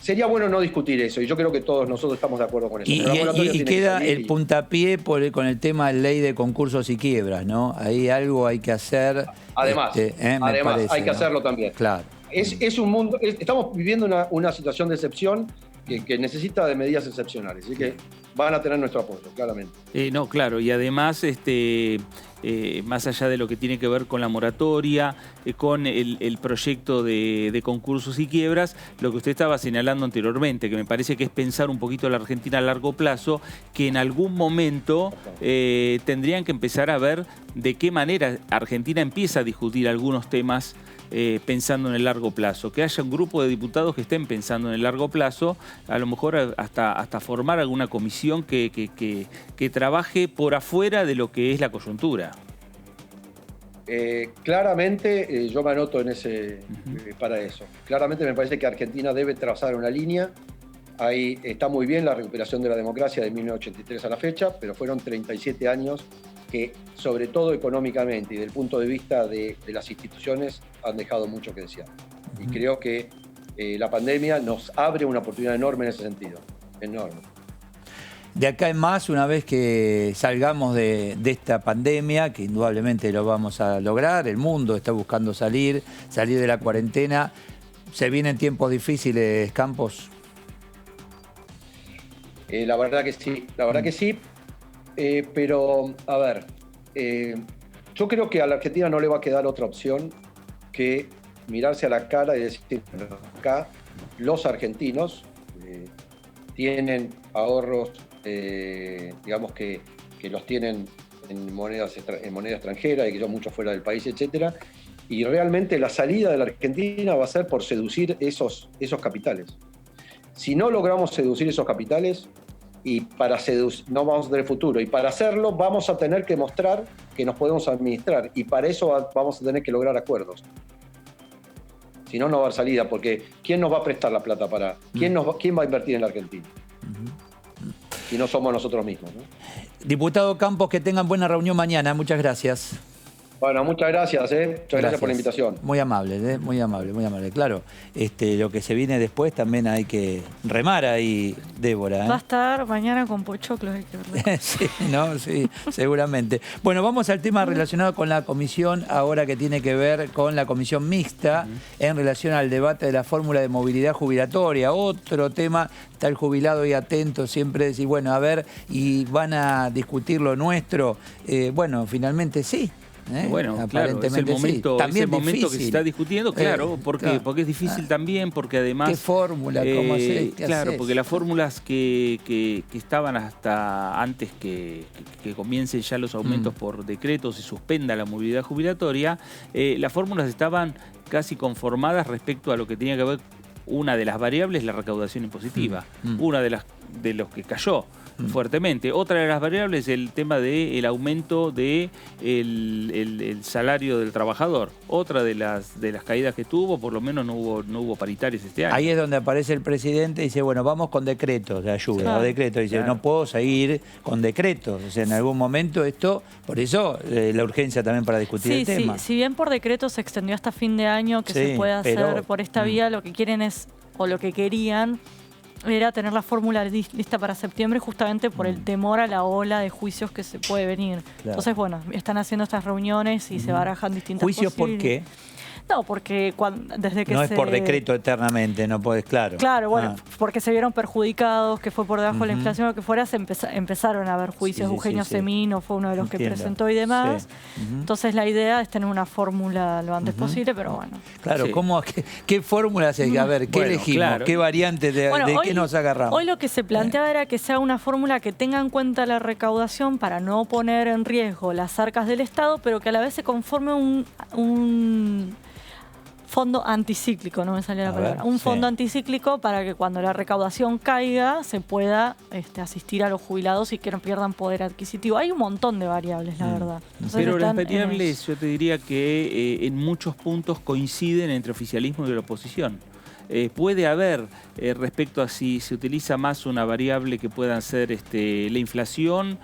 Sería bueno no discutir eso y yo creo que todos nosotros estamos de acuerdo con eso. Y queda el puntapié con el tema de ley de concursos y quiebras, ¿no? Ahí algo hay que hacer. Además, hay que hacerlo también. Claro. Es un mundo, estamos viviendo una situación de excepción que necesita de medidas excepcionales, así que van a tener nuestro apoyo, claramente. No, claro, y además, más allá de lo que tiene que ver con la moratoria, con el proyecto de concursos y quiebras, lo que usted estaba señalando anteriormente, que me parece que es pensar un poquito a la Argentina a largo plazo, que en algún momento tendrían que empezar a ver de qué manera Argentina empieza a discutir algunos temas pensando en el largo plazo, que haya un grupo de diputados que estén pensando en el largo plazo, a lo mejor hasta formar alguna comisión que trabaje por afuera de lo que es la coyuntura. Claramente yo me anoto para eso. Claramente me parece que Argentina debe trazar una línea. Ahí está muy bien la recuperación de la democracia de 1983 a la fecha, pero fueron 37 años que, sobre todo económicamente y desde el punto de vista de las instituciones, han dejado mucho que desear. Y creo que la pandemia nos abre una oportunidad enorme en ese sentido. Enorme. De acá en más, una vez que salgamos de esta pandemia, que indudablemente lo vamos a lograr, el mundo está buscando salir de la cuarentena, ¿se vienen tiempos difíciles, Campos? La verdad que sí, pero a ver, yo creo que a la Argentina no le va a quedar otra opción que mirarse a la cara y decir, acá los argentinos tienen ahorros, digamos que los tienen en moneda extranjera y que son mucho fuera del país, etcétera, y realmente la salida de la Argentina va a ser por seducir esos capitales. Si no logramos seducir esos capitales, no vamos a tener futuro, y para hacerlo vamos a tener que mostrar que nos podemos administrar, y para eso vamos a tener que lograr acuerdos. Si no, no va a haber salida, porque ¿quién nos va a prestar la plata ¿quién va a invertir en la Argentina? Si no somos nosotros mismos, ¿no? Diputado Campos, que tengan buena reunión mañana. Muchas gracias. Bueno, muchas gracias, Muchas gracias por la invitación. Muy amable, muy amable, muy amable. Claro, lo que se viene después también hay que remar ahí, Débora. Va a estar mañana con pochoclos, hay que verlo. Sí, ¿no? Sí, seguramente. Bueno, vamos al tema relacionado con la comisión, ahora que tiene que ver con la comisión mixta en relación al debate de la fórmula de movilidad jubilatoria. Otro tema, está el jubilado ahí atento, siempre decir, bueno, a ver, y van a discutir lo nuestro. Bueno, finalmente sí. Bueno, claro, es el momento, sí. Es el momento que se está discutiendo, claro, porque es difícil también, porque además... ¿Qué fórmula? ¿Cómo hacer? Claro, porque las fórmulas que estaban hasta antes que comiencen ya los aumentos por decreto, se suspenda la movilidad jubilatoria, las fórmulas estaban casi conformadas respecto a lo que tenía que ver, una de las variables, la recaudación impositiva, una de los que cayó fuertemente. Otra de las variables es el tema del aumento del salario del trabajador. Otra de las caídas que tuvo, por lo menos no hubo paritarias este año. Ahí es donde aparece el presidente y dice, bueno, vamos con decretos de ayuda. Claro. O decretos. Dice, no puedo seguir con decretos. O sea, en algún momento esto, por eso la urgencia también para discutir el tema. Sí, si bien por decreto se extendió hasta fin de año, que se puede hacer por esta vía, lo que quieren o lo que querían, era tener la fórmula lista para septiembre, justamente por el temor a la ola de juicios que se puede venir. Claro. Entonces, bueno, están haciendo estas reuniones y se barajan distintas ¿Juicios por qué? No, porque desde que no es por decreto eternamente, no podés, claro. Claro, bueno, porque se vieron perjudicados, que fue por debajo de la inflación o lo que fuera, empezaron a haber juicios. Eugenio Semino fue uno de los que presentó y demás. Entonces la idea es tener una fórmula lo antes posible, pero bueno. Claro, ¿qué fórmula se? A ver, ¿qué elegimos? Claro. ¿Qué variante de qué nos agarramos? Hoy lo que se planteaba era que sea una fórmula que tenga en cuenta la recaudación para no poner en riesgo las arcas del Estado, pero que a la vez se conforme un fondo anticíclico, no me sale la palabra. Un fondo anticíclico para que cuando la recaudación caiga se pueda asistir a los jubilados y que no pierdan poder adquisitivo. Hay un montón de variables, la verdad. Entonces, pero las variables yo te diría que en muchos puntos coinciden entre oficialismo y la oposición. Puede haber, respecto a si se utiliza más una variable que puedan ser la inflación,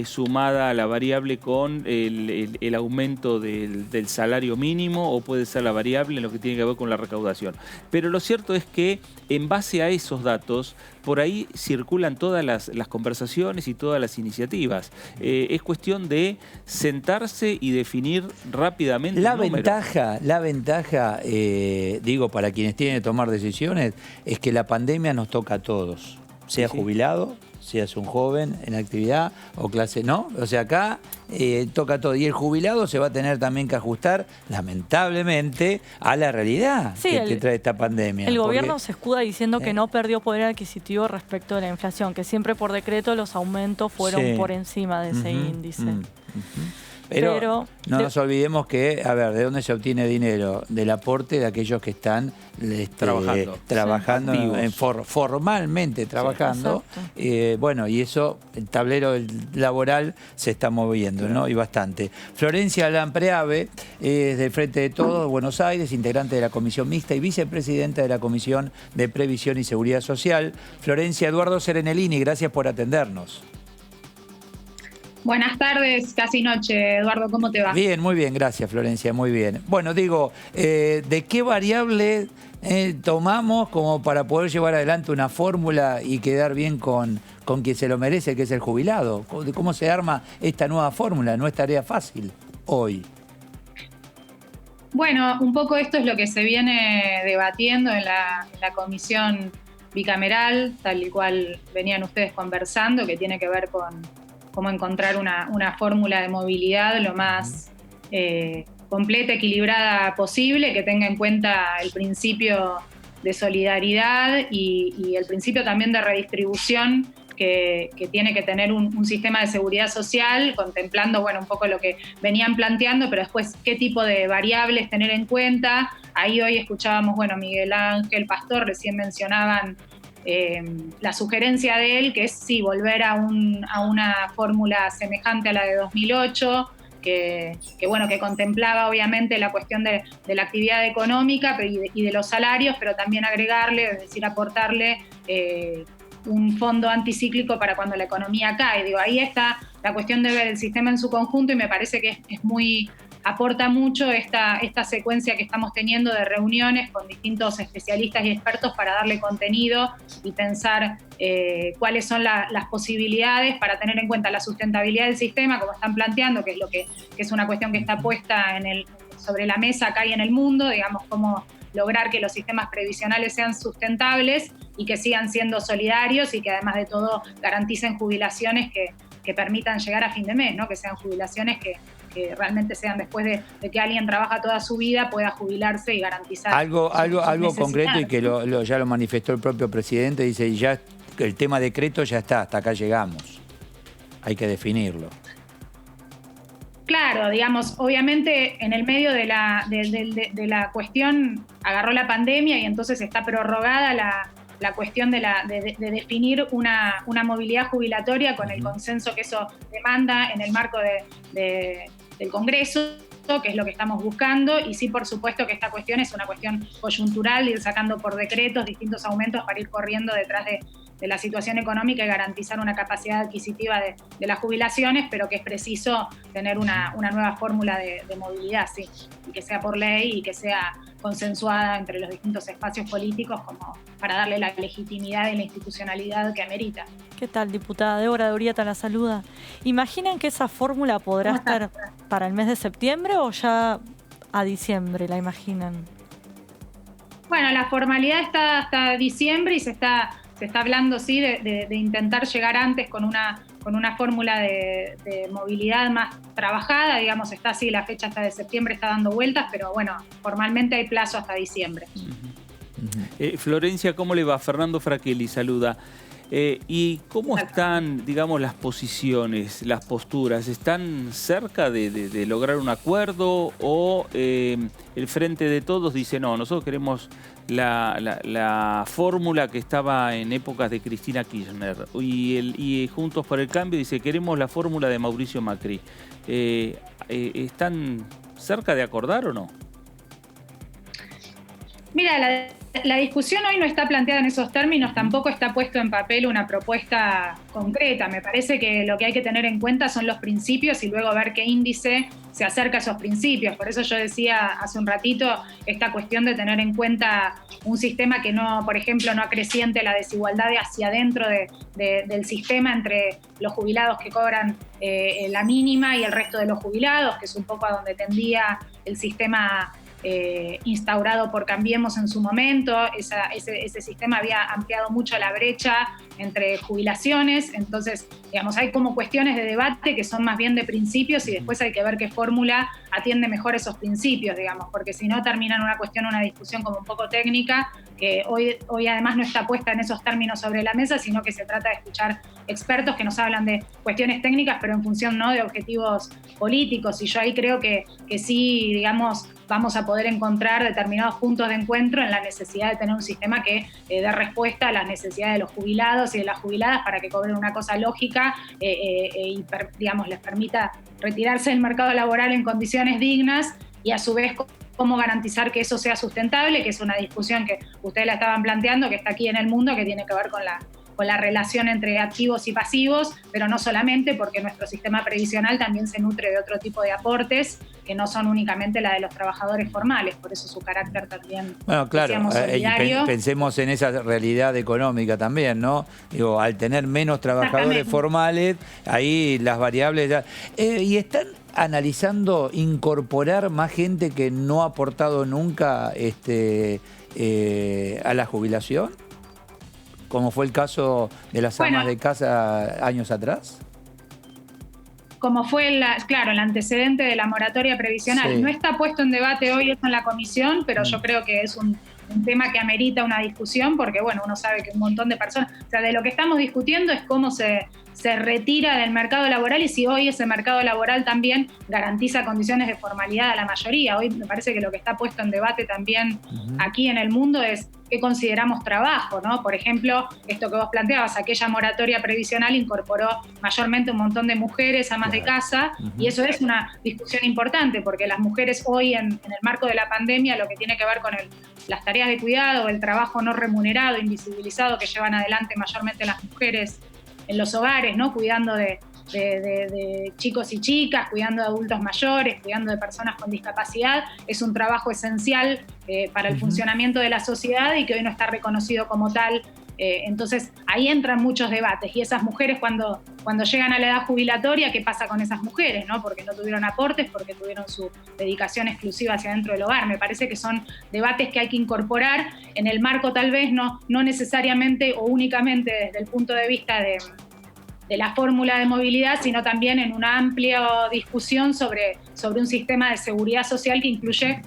sumada a la variable con el aumento del salario mínimo, o puede ser la variable en lo que tiene que ver con la recaudación. Pero lo cierto es que en base a esos datos, por ahí circulan todas las conversaciones y todas las iniciativas. Es cuestión de sentarse y definir rápidamente la ventaja, digo, para quienes tienen que tomar decisiones, es que la pandemia nos toca a todos, sea jubilado, seas un joven en actividad o clase, ¿no? O sea, acá toca todo. Y el jubilado se va a tener también que ajustar, lamentablemente, a la realidad que trae esta pandemia. El gobierno se escuda diciendo que no perdió poder adquisitivo respecto de la inflación, que siempre por decreto los aumentos fueron por encima de ese índice. Pero no nos olvidemos que, a ver, ¿de dónde se obtiene dinero? Del aporte de aquellos que están trabajando formalmente trabajando. Bueno, y eso, el tablero laboral se está moviendo, ¿no? Y bastante. Florencia Lampreave es del Frente de Todos, Buenos Aires, integrante de la Comisión Mixta y vicepresidenta de la Comisión de Previsión y Seguridad Social. Florencia, Eduardo Serenellini, gracias por atendernos. Buenas tardes, casi noche. Eduardo, ¿cómo te va? Bien, muy bien, gracias Florencia, muy bien. Bueno, digo, ¿de qué variable tomamos como para poder llevar adelante una fórmula y quedar bien con quien se lo merece, que es el jubilado? ¿Cómo se arma esta nueva fórmula? No es tarea fácil hoy. Bueno, un poco esto es lo que se viene debatiendo en la comisión bicameral, tal y cual venían ustedes conversando, que tiene que ver con cómo encontrar una fórmula de movilidad lo más completa, equilibrada posible, que tenga en cuenta el principio de solidaridad y el principio también de redistribución que tiene que tener un sistema de seguridad social, contemplando, bueno, un poco lo que venían planteando, pero después qué tipo de variables tener en cuenta. Ahí hoy escuchábamos, bueno, Miguel Ángel Pastor, recién mencionaban la sugerencia de él, que es sí, volver a una fórmula semejante a la de 2008, que contemplaba obviamente la cuestión de la actividad económica y de los salarios, pero también agregarle, es decir, aportarle un fondo anticíclico para cuando la economía cae. Digo, ahí está la cuestión de ver el sistema en su conjunto, y me parece que aporta mucho esta secuencia que estamos teniendo de reuniones con distintos especialistas y expertos para darle contenido y pensar cuáles son las posibilidades para tener en cuenta la sustentabilidad del sistema, como están planteando, que es una cuestión que está puesta sobre la mesa acá y en el mundo, digamos, cómo lograr que los sistemas previsionales sean sustentables y que sigan siendo solidarios y que además de todo garanticen jubilaciones que permitan llegar a fin de mes, ¿no? Que sean jubilaciones que realmente sean después de que alguien trabaja toda su vida, pueda jubilarse y garantizar algo concreto, y que ya lo manifestó el propio presidente. Dice, ya el tema decreto ya está, hasta acá llegamos, hay que definirlo. Claro, digamos, obviamente en el medio de la cuestión agarró la pandemia y entonces está prorrogada la cuestión de definir una movilidad jubilatoria con el consenso que eso demanda en el marco del Congreso, que es lo que estamos buscando. Y sí, por supuesto que esta cuestión es una cuestión coyuntural, de ir sacando por decretos distintos aumentos para ir corriendo detrás de la situación económica y garantizar una capacidad adquisitiva de las jubilaciones, pero que es preciso tener una nueva fórmula de movilidad, sí, y que sea por ley y que sea consensuada entre los distintos espacios políticos, como para darle la legitimidad y la institucionalidad que amerita. ¿Qué tal, diputada? Débora de Urrieta la saluda. ¿Imaginan que esa fórmula podrá estar para el mes de septiembre o ya a diciembre, la imaginan? Bueno, la formalidad está hasta diciembre y se está hablando, sí, de intentar llegar antes con una fórmula de movilidad más trabajada, digamos, está así, la fecha hasta de septiembre está dando vueltas, pero bueno, formalmente hay plazo hasta diciembre. Florencia, ¿cómo le va? Fernando Fraquelli saluda. ¿Y cómo están, digamos, las posiciones, las posturas? ¿Están cerca de lograr un acuerdo o el Frente de Todos dice, no, nosotros queremos la fórmula que estaba en épocas de Cristina Kirchner, y Juntos por el Cambio dice, queremos la fórmula de Mauricio Macri? ¿Están cerca de acordar o no? Mira, la discusión hoy no está planteada en esos términos, tampoco está puesto en papel una propuesta concreta. Me parece que lo que hay que tener en cuenta son los principios y luego ver qué índice se acerca a esos principios. Por eso yo decía hace un ratito esta cuestión de tener en cuenta un sistema que no, por ejemplo, no acreciente la desigualdad hacia adentro del sistema entre los jubilados que cobran la mínima y el resto de los jubilados, que es un poco a donde tendía el sistema instaurado por Cambiemos en su momento. Ese sistema había ampliado mucho la brecha entre jubilaciones, entonces, digamos, hay como cuestiones de debate que son más bien de principios y después hay que ver qué fórmula atiende mejor esos principios, digamos, porque si no termina en una discusión como un poco técnica, que hoy además no está puesta en esos términos sobre la mesa, sino que se trata de escuchar expertos que nos hablan de cuestiones técnicas, pero en función no de objetivos políticos, y yo ahí creo que sí, digamos, vamos a poder encontrar determinados puntos de encuentro en la necesidad de tener un sistema que dé respuesta a las necesidades de los jubilados y de las jubiladas para que cobren una cosa lógica y digamos, les permita retirarse del mercado laboral en condiciones dignas, y a su vez cómo garantizar que eso sea sustentable, que es una discusión que ustedes la estaban planteando, que está aquí en el mundo, que tiene que ver con la relación entre activos y pasivos, pero no solamente, porque nuestro sistema previsional también se nutre de otro tipo de aportes que no son únicamente la de los trabajadores formales, por eso su carácter también, bueno, claro, solidario. Pensemos en esa realidad económica también, ¿no? Digo, al tener menos trabajadores formales, ahí las variables ya... ¿Y están analizando incorporar más gente que no ha aportado nunca a la jubilación? Como fue el caso de las amas de casa años atrás. Como fue el antecedente de la moratoria previsional. Sí. No está puesto en debate hoy eso en la comisión, pero yo creo que es un tema que amerita una discusión, porque bueno, uno sabe que un montón de personas, o sea, de lo que estamos discutiendo es cómo se retira del mercado laboral y si hoy ese mercado laboral también garantiza condiciones de formalidad a la mayoría. Hoy me parece que lo que está puesto en debate también aquí en el mundo es qué consideramos trabajo, ¿no? Por ejemplo, esto que vos planteabas, aquella moratoria previsional incorporó mayormente un montón de mujeres, amas de casa, y eso es una discusión importante, porque las mujeres hoy en el marco de la pandemia, lo que tiene que ver con las tareas de cuidado, el trabajo no remunerado, invisibilizado, que llevan adelante mayormente las mujeres en los hogares, ¿no? Cuidando de chicos y chicas, cuidando de adultos mayores, cuidando de personas con discapacidad, es un trabajo esencial para el funcionamiento de la sociedad y que hoy no está reconocido como tal. Entonces ahí entran muchos debates, y esas mujeres cuando llegan a la edad jubilatoria, ¿qué pasa con esas mujeres, no? Porque no tuvieron aportes, porque tuvieron su dedicación exclusiva hacia dentro del hogar. Me parece que son debates que hay que incorporar en el marco, tal vez no necesariamente o únicamente desde el punto de vista de la fórmula de movilidad, sino también en una amplia discusión sobre un sistema de seguridad social que incluye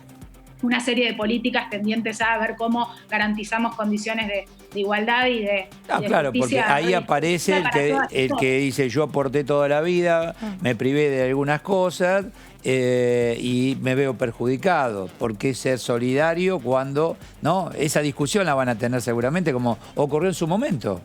una serie de políticas tendientes a ver cómo garantizamos condiciones de igualdad y de claro, porque ahí aparece el que dice yo aporté toda la vida, me privé de algunas cosas y me veo perjudicado. ¿Por qué ser solidario cuando no? Esa discusión la van a tener seguramente, como ocurrió en su momento.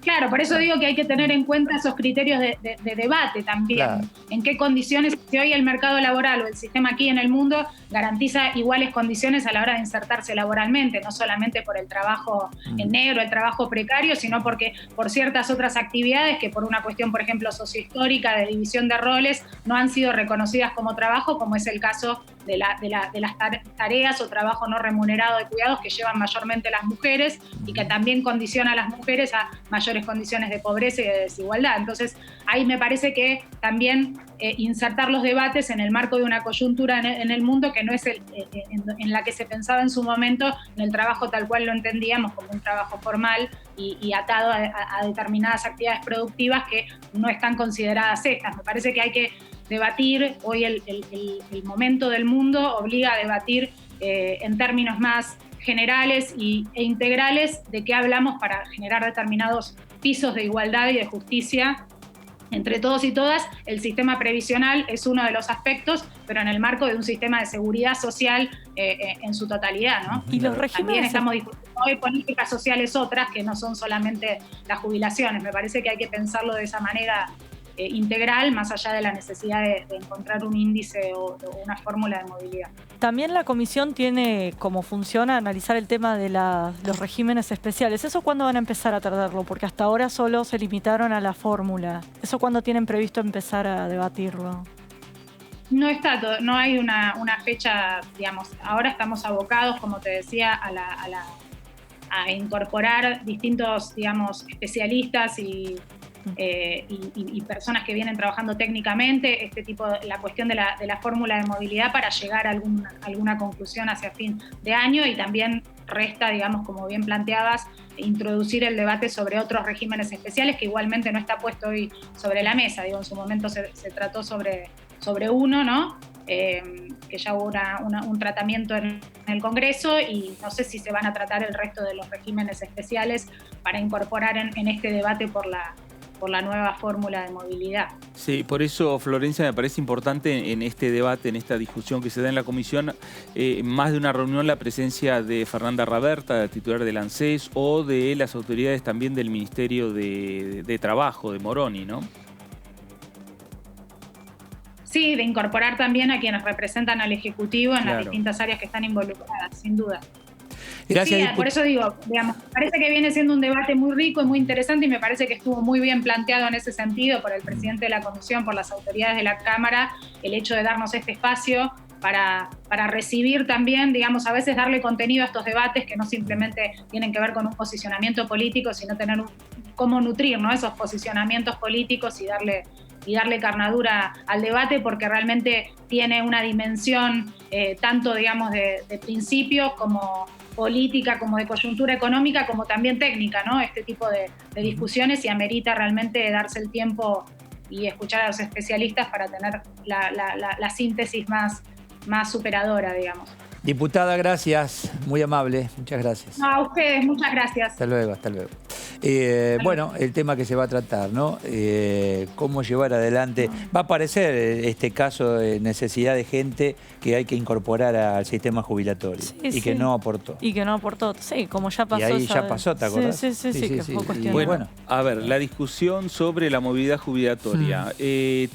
Claro, por eso digo que hay que tener en cuenta esos criterios de debate también. Claro. En qué condiciones, si hoy el mercado laboral o el sistema aquí en el mundo garantiza iguales condiciones a la hora de insertarse laboralmente, no solamente por el trabajo en negro, el trabajo precario, sino porque por ciertas otras actividades que por una cuestión, por ejemplo, sociohistórica, de división de roles, no han sido reconocidas como trabajo, como es el caso de las tareas o trabajo no remunerado de cuidados que llevan mayormente las mujeres y que también condiciona a las mujeres a mayores peores condiciones de pobreza y de desigualdad. Entonces, ahí me parece que también insertar los debates en el marco de una coyuntura en el mundo que no es en la que se pensaba en su momento, en el trabajo tal cual lo entendíamos como un trabajo formal y atado a determinadas actividades productivas que no están consideradas estas. Me parece que hay que debatir, hoy el momento del mundo obliga a debatir en términos más generales e integrales de qué hablamos para generar determinados pisos de igualdad y de justicia entre todos y todas. El sistema previsional es uno de los aspectos, pero en el marco de un sistema de seguridad social en su totalidad, ¿no? Y los regímenes... También estamos discutiendo hoy políticas sociales otras que no son solamente las jubilaciones. Me parece que hay que pensarlo de esa manera integral, más allá de la necesidad de encontrar un índice o una fórmula de movilidad. También la comisión tiene como función analizar el tema de los regímenes especiales. ¿Eso cuándo van a empezar a tratarlo? Porque hasta ahora solo se limitaron a la fórmula. ¿Eso cuándo tienen previsto empezar a debatirlo? No está no hay una fecha, digamos. Ahora estamos abocados, como te decía, a incorporar distintos, digamos, especialistas y personas que vienen trabajando técnicamente la cuestión de la fórmula de movilidad para llegar a alguna conclusión hacia fin de año, y también resta, digamos, como bien planteabas, introducir el debate sobre otros regímenes especiales que igualmente no está puesto hoy sobre la mesa. Digo, en su momento se trató sobre uno, ¿no? Que ya hubo un tratamiento en el Congreso, y no sé si se van a tratar el resto de los regímenes especiales para incorporar en este debate por la nueva fórmula de movilidad. Sí, por eso, Florencia, me parece importante en este debate, en esta discusión que se da en la comisión, más de una reunión, la presencia de Fernanda Raberta, titular del ANSES, o de las autoridades también del Ministerio de Trabajo, de Moroni, ¿no? Sí, de incorporar también a quienes representan al Ejecutivo en las distintas áreas que están involucradas, sin duda. Gracias. Sí, por eso digo, digamos, parece que viene siendo un debate muy rico y muy interesante, y me parece que estuvo muy bien planteado en ese sentido por el presidente de la Comisión, por las autoridades de la Cámara, el hecho de darnos este espacio para recibir también, digamos, a veces darle contenido a estos debates que no simplemente tienen que ver con un posicionamiento político, sino tener cómo nutrir, ¿no?, esos posicionamientos políticos y darle carnadura al debate, porque realmente tiene una dimensión tanto, digamos, de principios como política, como de coyuntura económica, como también técnica, ¿no? Este tipo de discusiones, y amerita realmente darse el tiempo y escuchar a los especialistas para tener la síntesis más superadora, digamos. Diputada, gracias. Muy amable. Muchas gracias. No, a ustedes, muchas gracias. Hasta luego, hasta luego. Bueno, el tema que se va a tratar, ¿no? Cómo llevar adelante. Va a aparecer este caso de necesidad de gente que hay que incorporar al sistema jubilatorio, y que no aportó. Y que no aportó, sí, como ya pasó. Y ahí ya pasó, ¿te acordás? Sí, que fue cuestión. Bueno, a ver, la discusión sobre la movilidad jubilatoria.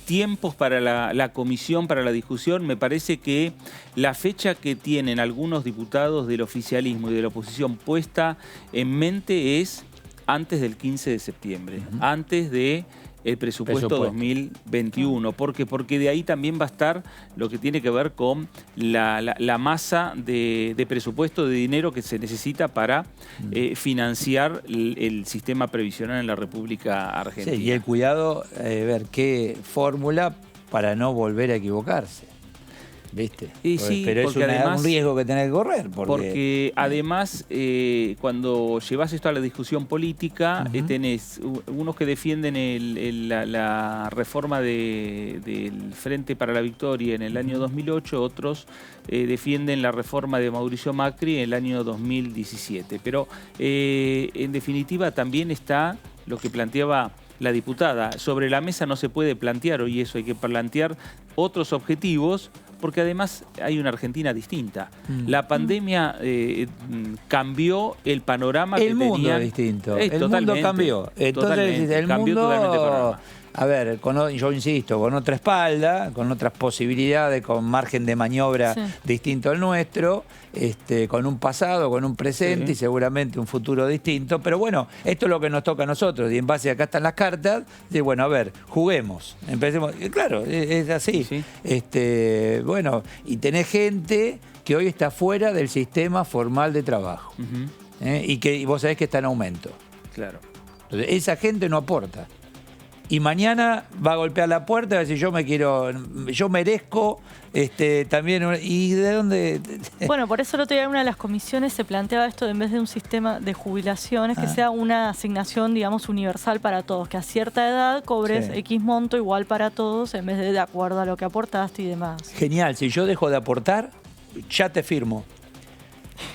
Tiempos para la comisión, para la discusión. Me parece que la fecha que tienen algunos diputados del oficialismo y de la oposición puesta en mente es antes del 15 de septiembre, antes de el presupuesto 2021. ¿Por qué? Porque de ahí también va a estar lo que tiene que ver con la masa de presupuesto, de dinero que se necesita para financiar el sistema previsional en la República Argentina. Sí, y el cuidado, ver qué fórmula para no volver a equivocarse. ¿Viste? Sí, pero es un riesgo que tenés que correr. Porque además, cuando llevas esto a la discusión política, tenés unos que defienden la reforma del Frente para la Victoria en el año 2008, otros defienden la reforma de Mauricio Macri en el año 2017. Pero en definitiva también está lo que planteaba la diputada. Sobre la mesa no se puede plantear hoy eso, hay que plantear otros objetivos, porque además hay una Argentina distinta. La pandemia cambió el panorama que tenía. El mundo es distinto. El mundo cambió. Entonces, el mundo... A ver, yo insisto, con otra espalda, con otras posibilidades, con margen de maniobra distinto al nuestro, con un pasado, con un presente y seguramente un futuro distinto. Pero bueno, esto es lo que nos toca a nosotros, y en base a acá están las cartas, de bueno, a ver, juguemos, empecemos. Claro, es así. Bueno, y tenés gente que hoy está fuera del sistema formal de trabajo, y vos sabés que está en aumento. Claro. Entonces, esa gente no aporta. Y mañana va a golpear la puerta y va a decir, yo merezco también. ¿Y de dónde? Bueno, por eso el otro día en una de las comisiones se planteaba esto de en vez de un sistema de jubilaciones, que sea una asignación, digamos, universal para todos, que a cierta edad cobres X monto igual para todos en vez de acuerdo a lo que aportaste y demás. Genial, si yo dejo de aportar, ya te firmo.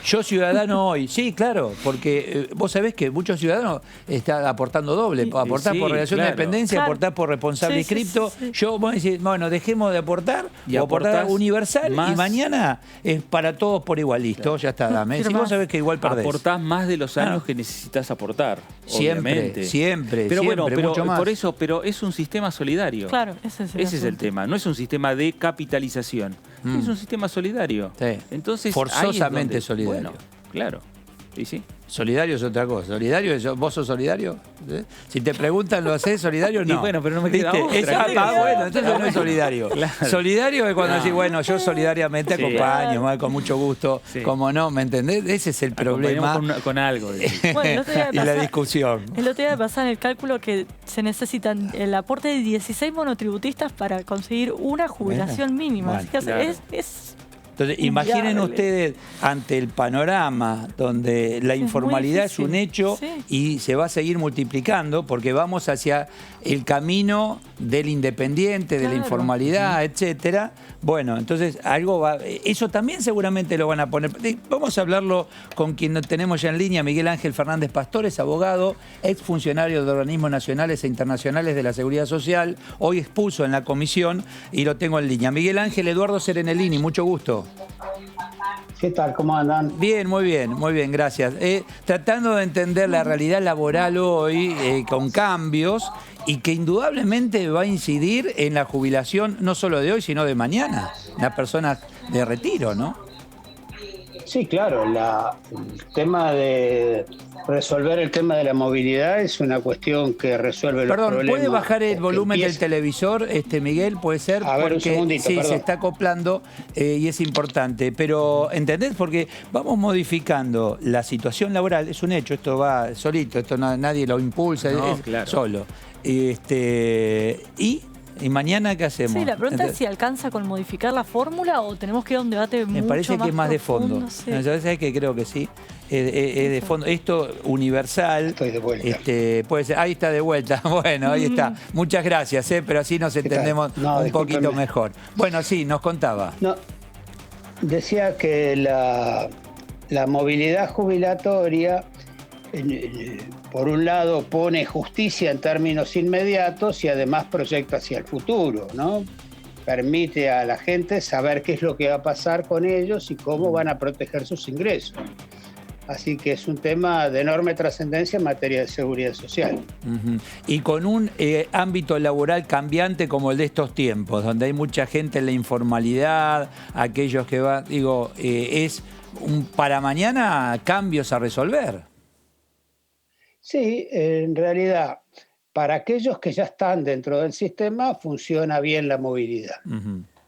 Yo ciudadano hoy, sí, claro, porque vos sabés que muchos ciudadanos están aportando doble, aportar por relación de dependencia, aportar por responsable inscripto. Yo, vos decís, bueno, dejemos de aportar, y aportar universal más, y mañana es para todos por igual, listo, ya está, dame. Si vos sabés que igual perdés. Aportás más de los años que necesitas aportar, obviamente. Siempre, pero siempre, bueno, mucho más. Por eso, pero es un sistema solidario. Claro, ese es el tema, no es un sistema de capitalización, es un sistema solidario. Sí. Entonces, forzosamente solidario. Bueno, claro. ¿Sí? Solidario es otra cosa. Solidario, ¿vos sos solidario? Si te preguntan, ¿lo hacés solidario? No. Y bueno, pero no me queda otra. Bueno, entonces no es solidario. Claro. Solidario es cuando decís, bueno, yo solidariamente acompaño, con mucho gusto. Como no, ¿me entendés? Ese es el problema. Con algo. Bueno, y la discusión. El otro día pasaba en el cálculo que se necesitan el aporte de 16 monotributistas para conseguir una jubilación mínima. Así que es entonces, imaginen ustedes ante el panorama donde la informalidad es un hecho y se va a seguir multiplicando porque vamos hacia el camino del independiente, de la informalidad, etcétera. Bueno, entonces algo va. Eso también seguramente lo van a poner. Vamos a hablarlo con quien tenemos ya en línea, Miguel Ángel Fernández Pastores, abogado, exfuncionario de organismos nacionales e internacionales de la Seguridad Social. Hoy expuso en la comisión y lo tengo en línea. Miguel Ángel Eduardo Serenellini, mucho gusto. ¿Qué tal? ¿Cómo andan? Bien, muy bien, gracias. Tratando de entender la realidad laboral hoy con cambios y que indudablemente va a incidir en la jubilación no solo de hoy, sino de mañana, las personas de retiro, ¿no? Sí, claro. El tema de resolver el tema de la movilidad es una cuestión que resuelve los problemas. ¿Puede bajar el volumen del televisor, Miguel? ¿Puede ser? A ver, un segundito, sí, se está acoplando y es importante. Pero, ¿entendés? Porque vamos modificando la situación laboral. Es un hecho, esto va solito, esto nadie lo impulsa, es solo. ¿Y mañana qué hacemos? Sí, la pregunta es si alcanza con modificar la fórmula o tenemos que ir a un debate mucho más Me parece que es más profundo, de fondo. ¿Sabes que creo que sí? Es de fondo. Esto universal. Estoy de vuelta. Puede ser. Ahí está de vuelta. Bueno, ahí está. Muchas gracias, pero así nos entendemos un poquito mejor. Bueno, sí, nos contaba. No, decía que la movilidad jubilatoria, por un lado, pone justicia en términos inmediatos y además proyecta hacia el futuro, ¿no? Permite a la gente saber qué es lo que va a pasar con ellos y cómo van a proteger sus ingresos. Así que es un tema de enorme trascendencia en materia de seguridad social. Y con un ámbito laboral cambiante como el de estos tiempos, donde hay mucha gente en la informalidad, aquellos que van, es para mañana cambios a resolver. Sí, en realidad, para aquellos que ya están dentro del sistema funciona bien la movilidad.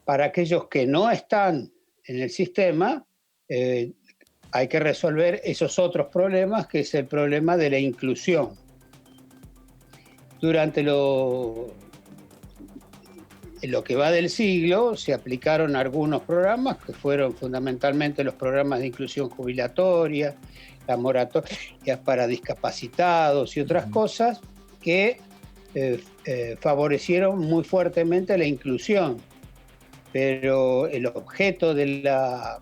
Para aquellos que no están en el sistema, hay que resolver esos otros problemas, que es el problema de la inclusión. Durante lo que va del siglo se aplicaron algunos programas que fueron fundamentalmente los programas de inclusión jubilatoria, las moratorias para discapacitados y otras cosas que favorecieron muy fuertemente la inclusión. Pero el objeto de la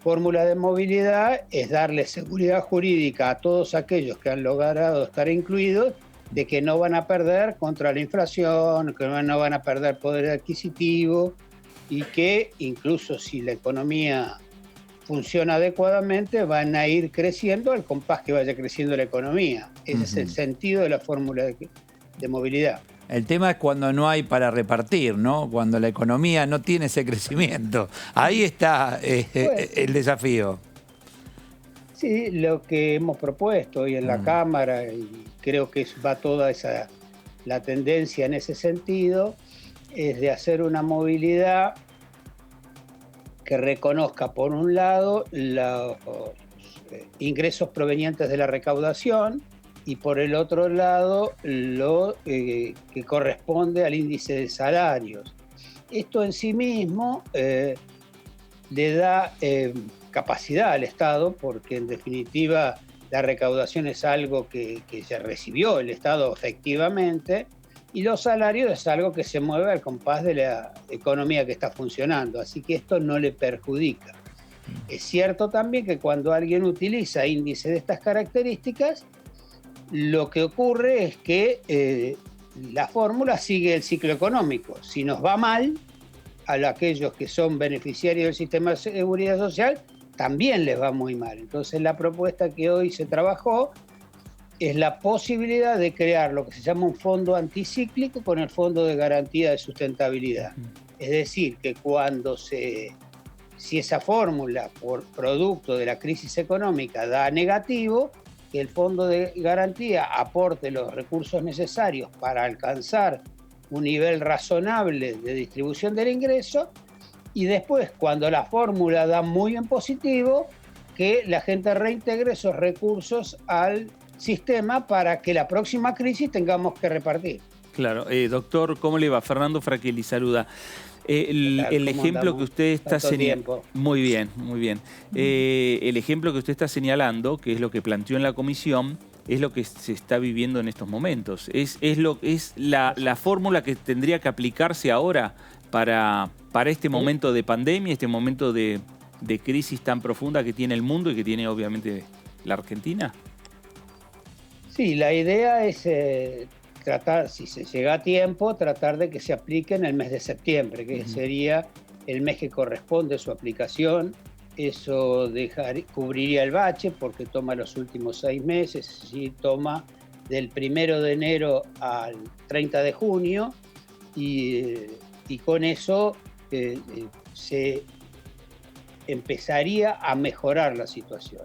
fórmula de movilidad es darle seguridad jurídica a todos aquellos que han logrado estar incluidos, de que no van a perder contra la inflación, que no van a perder poder adquisitivo y que incluso si la economía funciona adecuadamente van a ir creciendo al compás que vaya creciendo la economía. Ese es el sentido de la fórmula de movilidad. El tema es cuando no hay para repartir, ¿no? Cuando la economía no tiene ese crecimiento. Ahí está el desafío. Sí, lo que hemos propuesto hoy en la Cámara, y creo que va toda la tendencia en ese sentido, es de hacer una movilidad que reconozca, por un lado, los ingresos provenientes de la recaudación y por el otro lado lo que corresponde al índice de salarios. Esto en sí mismo le da capacidad al Estado, porque en definitiva la recaudación es algo que se recibió el Estado efectivamente, y los salarios es algo que se mueve al compás de la economía que está funcionando, así que esto no le perjudica. Es cierto también que cuando alguien utiliza índices de estas características, lo que ocurre es que la fórmula sigue el ciclo económico. Si nos va mal, a aquellos que son beneficiarios del sistema de seguridad social, también les va muy mal. Entonces la propuesta que hoy se trabajó es la posibilidad de crear lo que se llama un fondo anticíclico con el fondo de garantía de sustentabilidad. Es decir, que si esa fórmula por producto de la crisis económica da negativo, que el fondo de garantía aporte los recursos necesarios para alcanzar un nivel razonable de distribución del ingreso, y después, cuando la fórmula da muy en positivo, que la gente reintegre esos recursos al sistema para que la próxima crisis tengamos que repartir. Claro, doctor, ¿cómo le va? Fernando Fraquelli saluda. El ejemplo que usted está señalando. Muy bien, muy bien. El ejemplo que usted está señalando, que es lo que planteó en la comisión, es lo que se está viviendo en estos momentos. Es la fórmula que tendría que aplicarse ahora para este momento de pandemia, este momento de crisis tan profunda que tiene el mundo y que tiene obviamente la Argentina. Sí, la idea es tratar, si se llega a tiempo, tratar de que se aplique en el mes de septiembre, que sería el mes que corresponde a su aplicación. Eso cubriría el bache porque toma los últimos 6 meses, es decir, toma del 1 de enero al 30 de junio y con eso se empezaría a mejorar la situación.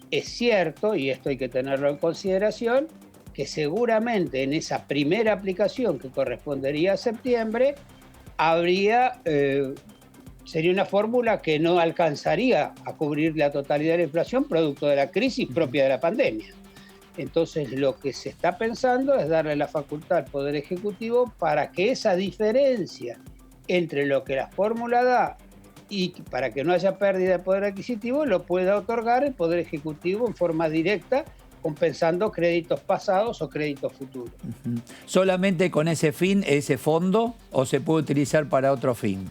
Es cierto, y esto hay que tenerlo en consideración, que seguramente en esa primera aplicación que correspondería a septiembre sería una fórmula que no alcanzaría a cubrir la totalidad de la inflación producto de la crisis propia de la pandemia. Entonces lo que se está pensando es darle la facultad al Poder Ejecutivo para que esa diferencia entre lo que la fórmula da y para que no haya pérdida de poder adquisitivo lo pueda otorgar el Poder Ejecutivo en forma directa, compensando créditos pasados o créditos futuros. ¿Solamente con ese fin, ese fondo, o se puede utilizar para otro fin?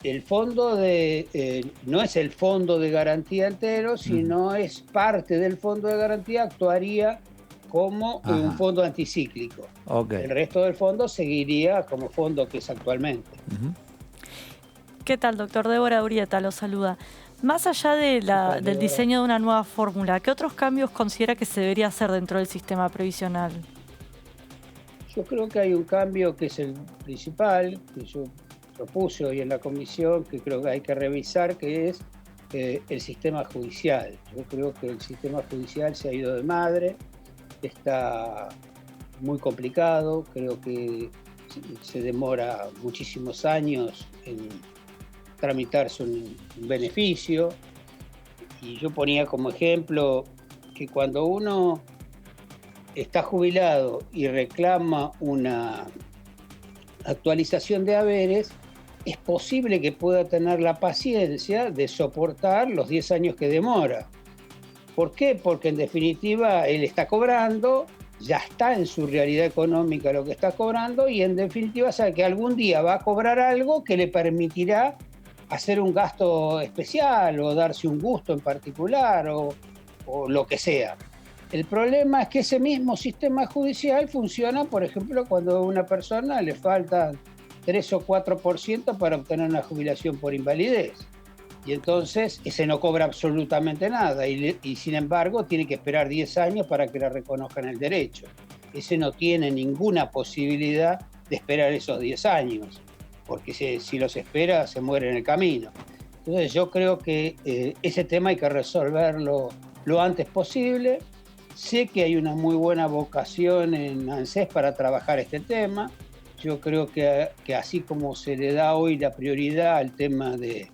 El fondo no es el fondo de garantía entero, sino es parte del fondo de garantía, actuaría como un fondo anticíclico. Okay. El resto del fondo seguiría como fondo que es actualmente. ¿Qué tal, doctor? Débora Urieta lo saluda. Más allá del diseño de una nueva fórmula, ¿qué otros cambios considera que se debería hacer dentro del sistema previsional? Yo creo que hay un cambio que es el principal, que yo propuse hoy en la comisión, que creo que hay que revisar, que es el sistema judicial. Yo creo que el sistema judicial se ha ido de madre, está muy complicado, creo que se demora muchísimos años en tramitarse un beneficio, y yo ponía como ejemplo que cuando uno está jubilado y reclama una actualización de haberes, es posible que pueda tener la paciencia de soportar los 10 años que demora. ¿Por qué? Porque en definitiva él está cobrando, ya está en su realidad económica lo que está cobrando, y en definitiva sabe que algún día va a cobrar algo que le permitirá hacer un gasto especial o darse un gusto en particular o lo que sea. El problema es que ese mismo sistema judicial funciona, por ejemplo, cuando a una persona le faltan 3 o 4% para obtener una jubilación por invalidez. Y entonces ese no cobra absolutamente nada y sin embargo tiene que esperar 10 años para que le reconozcan el derecho. Ese no tiene ninguna posibilidad de esperar esos 10 años, porque si los espera se muere en el camino. Entonces yo creo que ese tema hay que resolverlo lo antes posible. Sé que hay una muy buena vocación en ANSES para trabajar este tema. Yo creo que así como se le da hoy la prioridad al tema de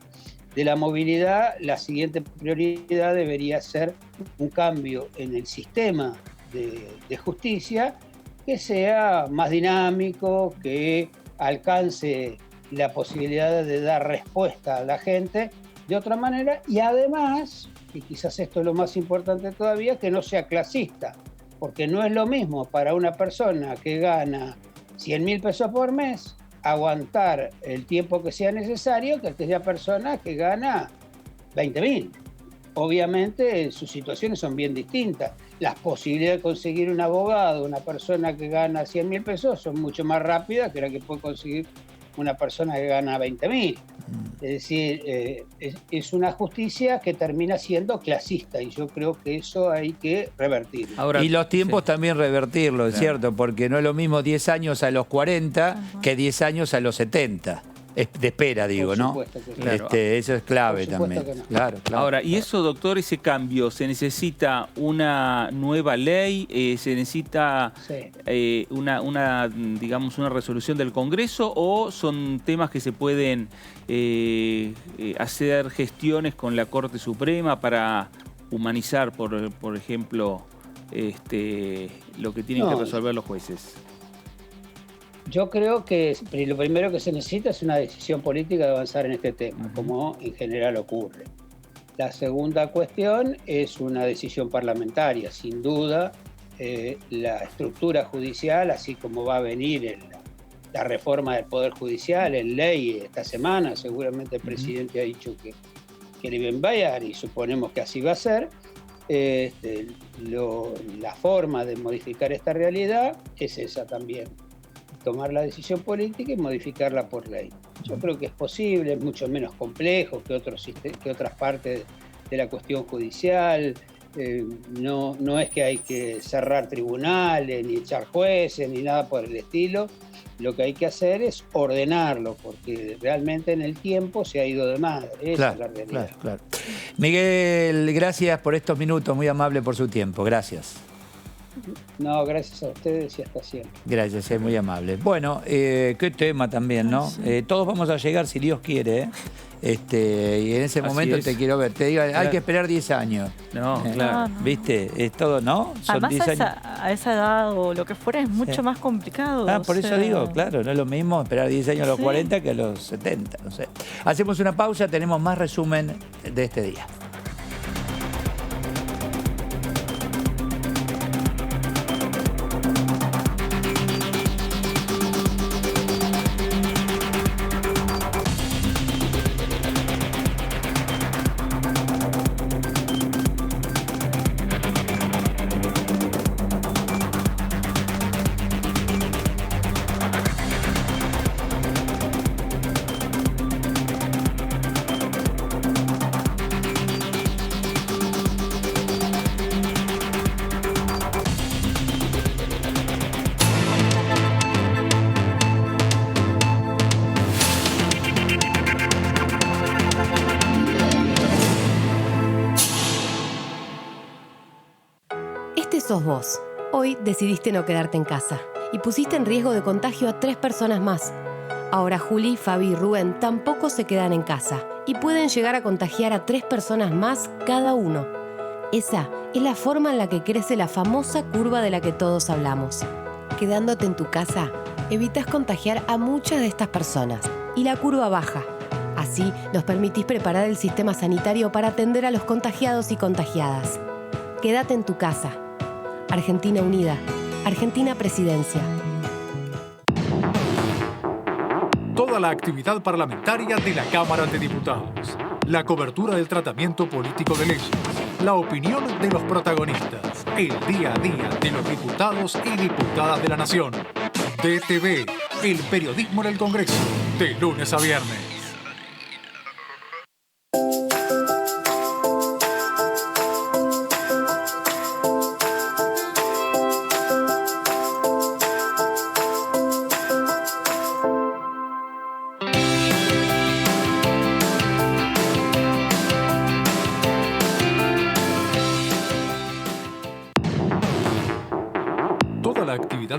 de la movilidad, la siguiente prioridad debería ser un cambio en el sistema de justicia que sea más dinámico, que alcance la posibilidad de dar respuesta a la gente de otra manera y además, y quizás esto es lo más importante todavía, que no sea clasista, porque no es lo mismo para una persona que gana 100.000 pesos por mes aguantar el tiempo que sea necesario que aquella persona que gana 20.000. Obviamente sus situaciones son bien distintas. Las posibilidades de conseguir un abogado, una persona que gana 100.000 pesos, son mucho más rápidas que la que puede conseguir una persona que gana 20.000. Es decir, es una justicia que termina siendo clasista y yo creo que eso hay que revertirlo. Ahora, y los tiempos también revertirlo, es cierto, porque no es lo mismo 10 años a los 40 que 10 años a los 70. De espera, digo, ¿no? Claro. Eso es clave también. No. Claro. Ahora, y eso, doctor, ese cambio, ¿se necesita una nueva ley? ¿Se necesita digamos, una resolución del Congreso? ¿O son temas que se pueden hacer gestiones con la Corte Suprema para humanizar, por ejemplo, lo que tienen que resolver los jueces? Yo creo que lo primero que se necesita es una decisión política de avanzar en este tema, como en general ocurre. La segunda cuestión es una decisión parlamentaria. Sin duda, la estructura judicial, así como va a venir la reforma del Poder Judicial en ley esta semana, seguramente el presidente ha dicho que le va a enviar y suponemos que así va a ser. La forma de modificar esta realidad es esa también. Tomar la decisión política y modificarla por ley. Yo creo que es posible, es mucho menos complejo que otras partes de la cuestión judicial. No es que hay que cerrar tribunales, ni echar jueces, ni nada por el estilo. Lo que hay que hacer es ordenarlo, porque realmente en el tiempo se ha ido de madre. Esa es la realidad. Claro. Miguel, gracias por estos minutos, muy amable por su tiempo. Gracias. No, gracias a ustedes y hasta siempre. Gracias, es muy amable. Bueno, qué tema también, ¿no? Sí. Todos vamos a llegar si Dios quiere, y en ese momento te quiero ver. Te digo, hay que esperar 10 años. No, claro. ¿Viste? Es todo, ¿no? Son además 10 años. A esa edad o lo que fuera es mucho más complicado. Por eso digo, claro, no es lo mismo esperar 10 años a los 40 que a los 70, no sé. Hacemos una pausa, tenemos más resumen de este día. Sos vos. Hoy decidiste no quedarte en casa y pusiste en riesgo de contagio a 3 personas más. Ahora Juli, Fabi y Rubén tampoco se quedan en casa y pueden llegar a contagiar a 3 personas más cada uno. Esa es la forma en la que crece la famosa curva de la que todos hablamos. Quedándote en tu casa, evitas contagiar a muchas de estas personas y la curva baja. Así nos permitís preparar el sistema sanitario para atender a los contagiados y contagiadas. Quédate en tu casa. Argentina Unida. Argentina Presidencia. Toda la actividad parlamentaria de la Cámara de Diputados. La cobertura del tratamiento político de leyes. La opinión de los protagonistas. El día a día de los diputados y diputadas de la Nación. DTV, el periodismo en el Congreso. De lunes a viernes.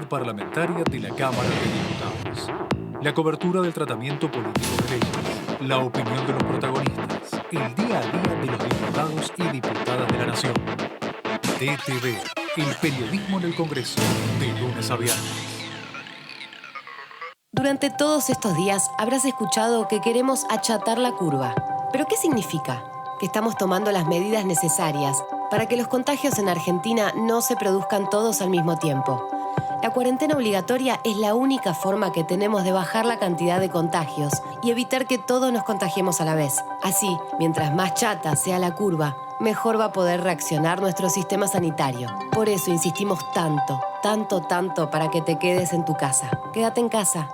Parlamentaria de la Cámara de Diputados. La cobertura del tratamiento político de leyes. La opinión de los protagonistas. El día a día de los diputados y diputadas de la Nación. DTV, el periodismo en el Congreso, de lunes a viernes. Durante todos estos días habrás escuchado que queremos achatar la curva. ¿Pero qué significa? Que estamos tomando las medidas necesarias para que los contagios en Argentina no se produzcan todos al mismo tiempo. La cuarentena obligatoria es la única forma que tenemos de bajar la cantidad de contagios y evitar que todos nos contagiemos a la vez. Así, mientras más chata sea la curva, mejor va a poder reaccionar nuestro sistema sanitario. Por eso insistimos tanto para que te quedes en tu casa. Quédate en casa.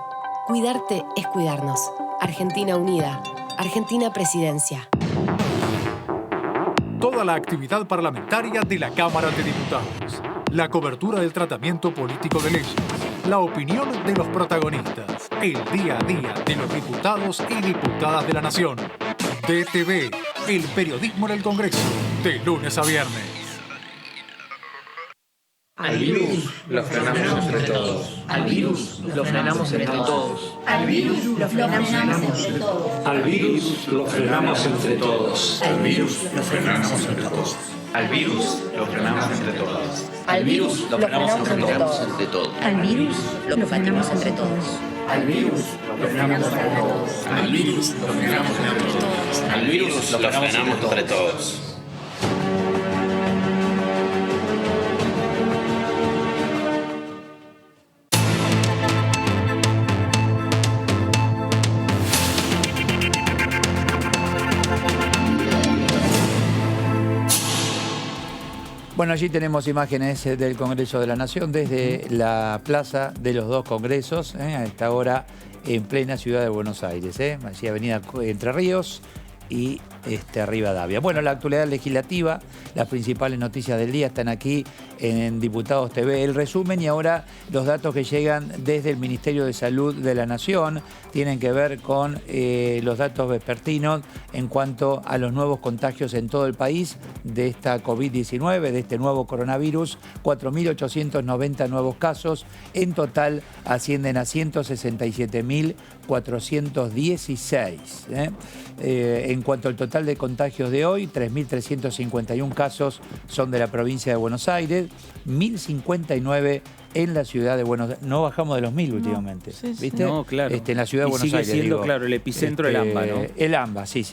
Cuidarte es cuidarnos. Argentina Unida. Argentina Presidencia. Toda la actividad parlamentaria de la Cámara de Diputados. La cobertura del tratamiento político de leyes. La opinión de los protagonistas. El día a día de los diputados y diputadas de la Nación. DTV, el periodismo en el Congreso, de lunes a viernes. Al virus lo frenamos entre todos. Al virus lo frenamos entre todos. Al virus lo frenamos entre todos. Al virus lo frenamos entre todos. Al virus lo frenamos entre todos. Al virus lo frenamos entre todos. Al virus lo frenamos entre todos. Al virus lo frenamos entre todos. Al virus lo frenamos entre todos. Al virus lo frenamos entre todos. Al virus lo frenamos entre todos. Bueno, allí tenemos imágenes del Congreso de la Nación desde la plaza de los dos congresos, a esta hora en plena ciudad de Buenos Aires, allí avenida Entre Ríos y Rivadavia. Bueno, la actualidad legislativa, las principales noticias del día están aquí en Diputados TV, el resumen, y ahora los datos que llegan desde el Ministerio de Salud de la Nación tienen que ver con los datos vespertinos en cuanto a los nuevos contagios en todo el país de esta COVID-19, de este nuevo coronavirus. 4.890 nuevos casos, en total ascienden a 167.416. En cuanto al total de contagios de hoy, 3.351 casos son de la provincia de Buenos Aires, 1.059 en la ciudad de Buenos Aires. No bajamos de los 1.000 últimamente, ¿viste? No, claro. En la ciudad de Buenos Aires. Sigue siendo, digo, claro, el epicentro del AMBA, ¿no? El AMBA, sí.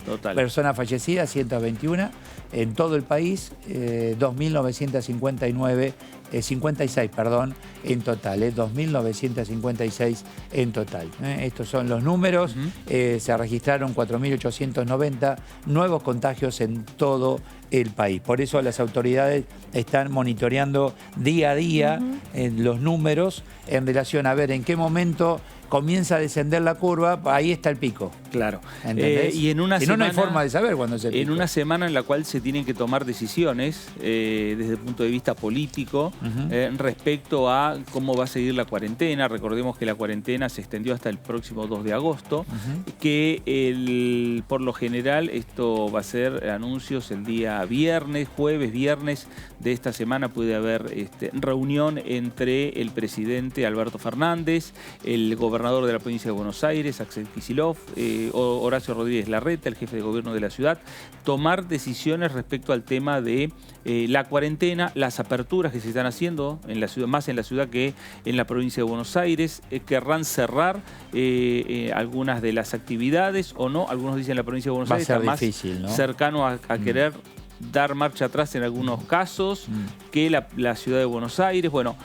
Total. Personas fallecidas, 121 en todo el país, 2.959, 56, perdón, en total, 2.956 en total. Estos son los números. Se registraron 4.890 nuevos contagios en todo el país. Por eso las autoridades están monitoreando día a día los números en relación a ver en qué momento comienza a descender la curva, ahí está el pico. Claro. Y en una semana, no hay forma de saber cuándo es el pico. En una semana en la cual se tienen que tomar decisiones desde el punto de vista político respecto a cómo va a seguir la cuarentena. Recordemos que la cuarentena se extendió hasta el próximo 2 de agosto, que por lo general esto va a ser anuncios el día viernes, jueves, viernes de esta semana. Puede haber reunión entre el presidente Alberto Fernández, el gobernador de la provincia de Buenos Aires, Axel Kicillof, Horacio Rodríguez Larreta, el jefe de gobierno de la ciudad, tomar decisiones respecto al tema de la cuarentena, las aperturas que se están haciendo en la ciudad, más en la ciudad que en la provincia de Buenos Aires. Querrán cerrar algunas de las actividades o no. Algunos dicen la provincia de Buenos Aires está más difícil, ¿no? Cercano a querer dar marcha atrás en algunos casos que la ciudad de Buenos Aires. Bueno,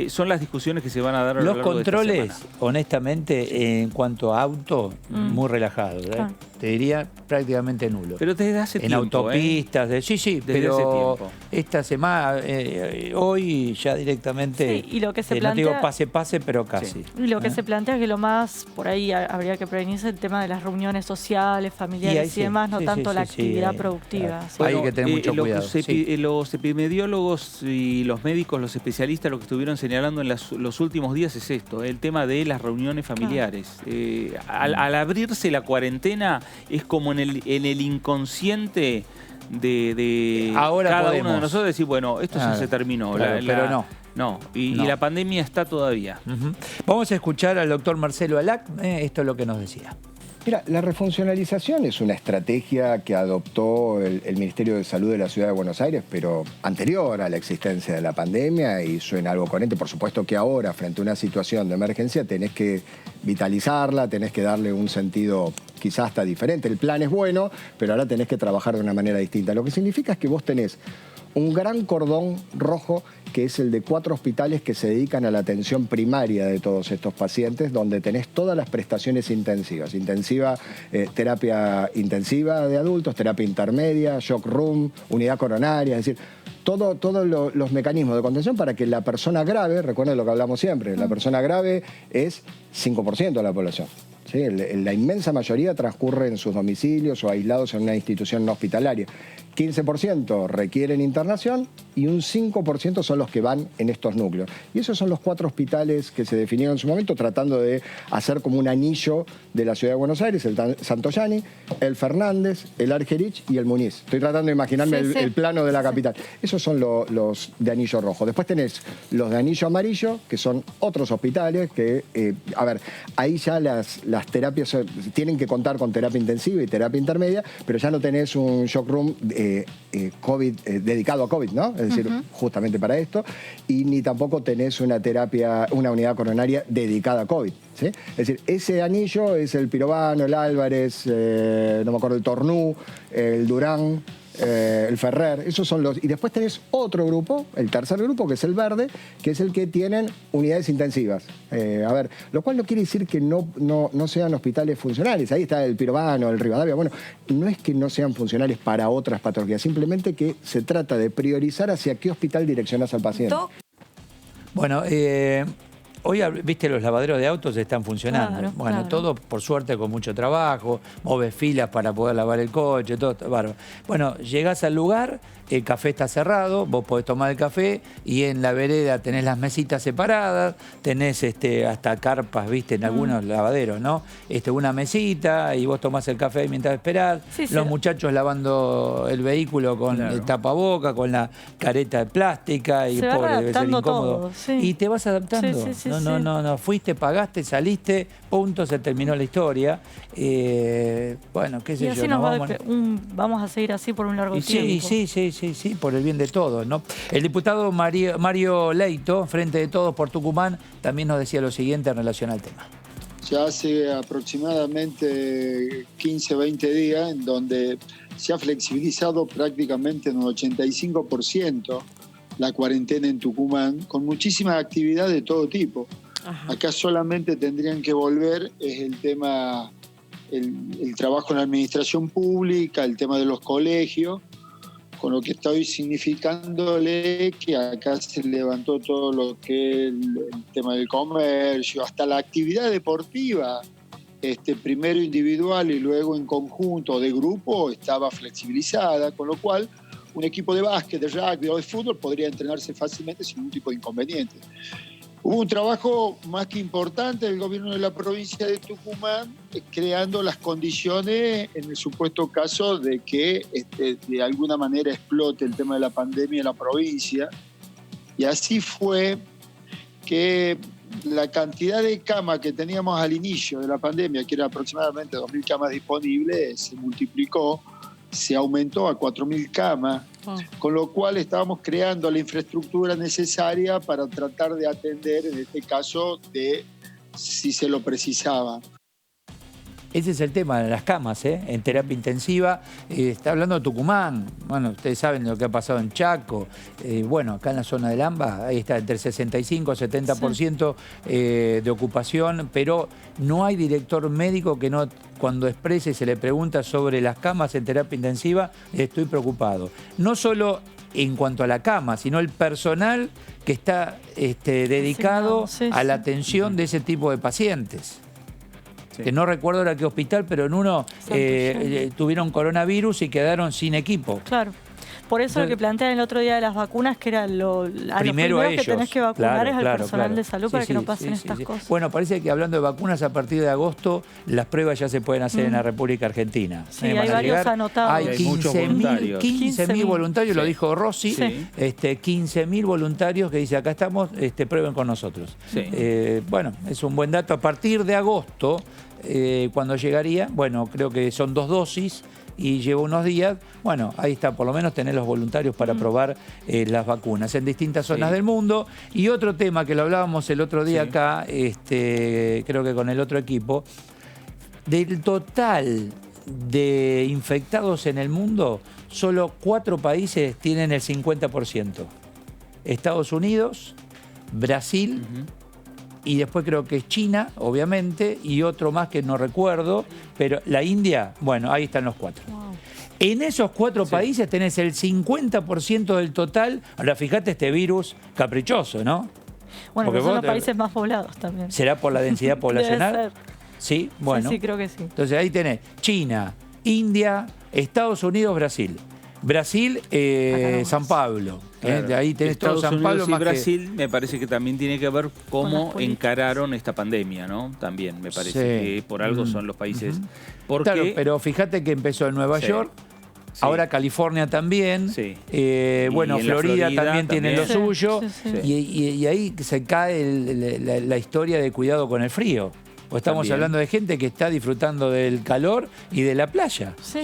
son las discusiones que se van a dar a lo largo de esta semana. Los controles, honestamente, en cuanto a auto, muy relajados. Te diría prácticamente nulo. Pero desde hace tiempo. En autopistas, sí, desde pero hace tiempo. Esta semana, hoy ya directamente, y lo que se plantea, no digo pase, pero casi. Y lo que se plantea es que lo más, por ahí habría que prevenirse el tema de las reuniones sociales, familiares y demás, no tanto la actividad productiva. Hay que tener mucho cuidado. Los epidemiólogos y los médicos, los especialistas, lo que estuvieron señalando en los últimos días es esto, el tema de las reuniones familiares. Al abrirse la cuarentena, es como en el inconsciente de ahora cada podemos. uno de nosotros decir, bueno, esto ya se terminó. Claro, pero no. No, y la pandemia está todavía. Vamos a escuchar al doctor Marcelo Alac, esto es lo que nos decía. Mira, la refuncionalización es una estrategia que adoptó el Ministerio de Salud de la Ciudad de Buenos Aires, pero anterior a la existencia de la pandemia, y suena algo coherente. Por supuesto que ahora, frente a una situación de emergencia, tenés que vitalizarla, tenés que darle un sentido quizás hasta diferente. El plan es bueno, pero ahora tenés que trabajar de una manera distinta. Lo que significa es que vos tenés un gran cordón rojo, que es el de 4 hospitales que se dedican a la atención primaria de todos estos pacientes, donde tenés todas las prestaciones intensivas. Terapia intensiva de adultos, terapia intermedia, shock room, unidad coronaria, es decir, todos los mecanismos de contención para que la persona grave, recuerden lo que hablamos siempre, la persona grave es 5% de la población. ¿Sí? La inmensa mayoría transcurre en sus domicilios o aislados en una institución no hospitalaria. 15% requieren internación y un 5% son los que van en estos núcleos. Y esos son los 4 hospitales que se definieron en su momento, tratando de hacer como un anillo de la Ciudad de Buenos Aires: el Santoyani, el Fernández, el Argerich y el Muniz. Estoy tratando de imaginarme el plano de la capital. Esos son los de anillo rojo. Después tenés los de anillo amarillo, que son otros hospitales que, ahí ya las terapias tienen que contar con terapia intensiva y terapia intermedia, pero ya no tenés un shock room COVID, dedicado a COVID, ¿no? Es decir, justamente para esto, y ni tampoco tenés una unidad coronaria dedicada a COVID, ¿sí? Es decir, ese anillo es el Pirovano, el Álvarez, no me acuerdo, el Tornú, el Durán, el Ferrer, esos son los... Y después tenés otro grupo, el tercer grupo, que es el verde, que es el que tienen unidades intensivas. Lo cual no quiere decir que no sean hospitales funcionales. Ahí está el Pirovano, el Rivadavia. Bueno, no es que no sean funcionales para otras patologías, simplemente que se trata de priorizar hacia qué hospital direccionas al paciente. Bueno, hoy, viste, los lavaderos de autos están funcionando. Claro. Todo, por suerte, con mucho trabajo. Moves filas para poder lavar el coche, todo está bárbaro. Bueno, llegás al lugar, el café está cerrado, vos podés tomar el café y en la vereda tenés las mesitas separadas, tenés hasta carpas, viste, en algunos lavaderos, ¿no? Una mesita y vos tomás el café mientras esperás. Los muchachos lavando el vehículo con el tapaboca, con la careta de plástica, y pobre, debe ser incómodo. Y te vas adaptando. No, fuiste, pagaste, saliste, punto, se terminó la historia. Bueno, qué sé yo. Y así vamos a seguir así por un largo tiempo. Sí, por el bien de todos, ¿no? El diputado Mario Leito, Frente de Todos por Tucumán, también nos decía lo siguiente en relación al tema. Ya hace aproximadamente 15, 20 días en donde se ha flexibilizado prácticamente en un 85% la cuarentena en Tucumán, con muchísimas actividades de todo tipo. Acá solamente tendrían que volver el tema, el trabajo en la administración pública, el tema de los colegios, con lo que estoy significándole que acá se levantó todo lo que es el tema del comercio, hasta la actividad deportiva, primero individual y luego en conjunto de grupo, estaba flexibilizada, con lo cual un equipo de básquet, de rugby o de fútbol podría entrenarse fácilmente sin ningún tipo de inconveniente. Hubo un trabajo más que importante del gobierno de la provincia de Tucumán, creando las condiciones en el supuesto caso de que de alguna manera explote el tema de la pandemia en la provincia. Y así fue que la cantidad de camas que teníamos al inicio de la pandemia, que era aproximadamente 2.000 camas disponibles, se multiplicó, se aumentó a 4.000 camas, con lo cual estábamos creando la infraestructura necesaria para tratar de atender, en este caso, si se lo precisaba. Ese es el tema de las camas, en terapia intensiva. Está hablando de Tucumán. Bueno, ustedes saben lo que ha pasado en Chaco. Bueno, acá en la zona del AMBA, ahí está entre 65 y 70% de ocupación, pero no hay director médico que no, cuando exprese, se le pregunta sobre las camas en terapia intensiva, estoy preocupado. No solo en cuanto a la cama, sino el personal que está dedicado a la atención de ese tipo de pacientes. Que no recuerdo ahora qué hospital, pero en uno tuvieron coronavirus y quedaron sin equipo. Claro. Por eso lo que plantean el otro día de las vacunas, que era primero que tenés que vacunar es al personal de salud para que no pasen estas cosas. Bueno, parece que hablando de vacunas, a partir de agosto las pruebas ya se pueden hacer en la República Argentina. Sí, hay varios anotados. Hay 15.000 voluntarios, lo dijo Rossi, 15.000 voluntarios que dice, acá estamos, prueben con nosotros. Bueno, es un buen dato. A partir de agosto cuándo llegaría. Bueno, creo que son 2 dosis y lleva unos días. Bueno, ahí está, por lo menos tener los voluntarios para probar las vacunas en distintas zonas del mundo. Y otro tema que lo hablábamos el otro día acá, creo que con el otro equipo, del total de infectados en el mundo, solo 4 países tienen el 50%. Estados Unidos, Brasil, y después creo que es China, obviamente, y otro más que no recuerdo, pero la India, bueno, ahí están los 4. Wow. En esos 4 países tenés el 50% del total. Ahora, fíjate este virus caprichoso, ¿no? Bueno, porque son los países más poblados también. ¿Será por la densidad poblacional? Debe ser. Sí, bueno. Sí, creo que sí. Entonces ahí tenés China, India, Estados Unidos, Brasil. Brasil, San Pablo. Claro. De ahí tenés Estados todo San Unidos Pablo. Y más Brasil me parece que también tiene que ver cómo encararon esta pandemia, ¿no? También me parece que por algo son los países. Porque, claro, pero fíjate que empezó en Nueva York. Ahora California también, bueno, Florida también tiene lo suyo, y ahí se cae la historia de cuidado con el frío. O estamos hablando de gente que está disfrutando del calor y de la playa. Sí.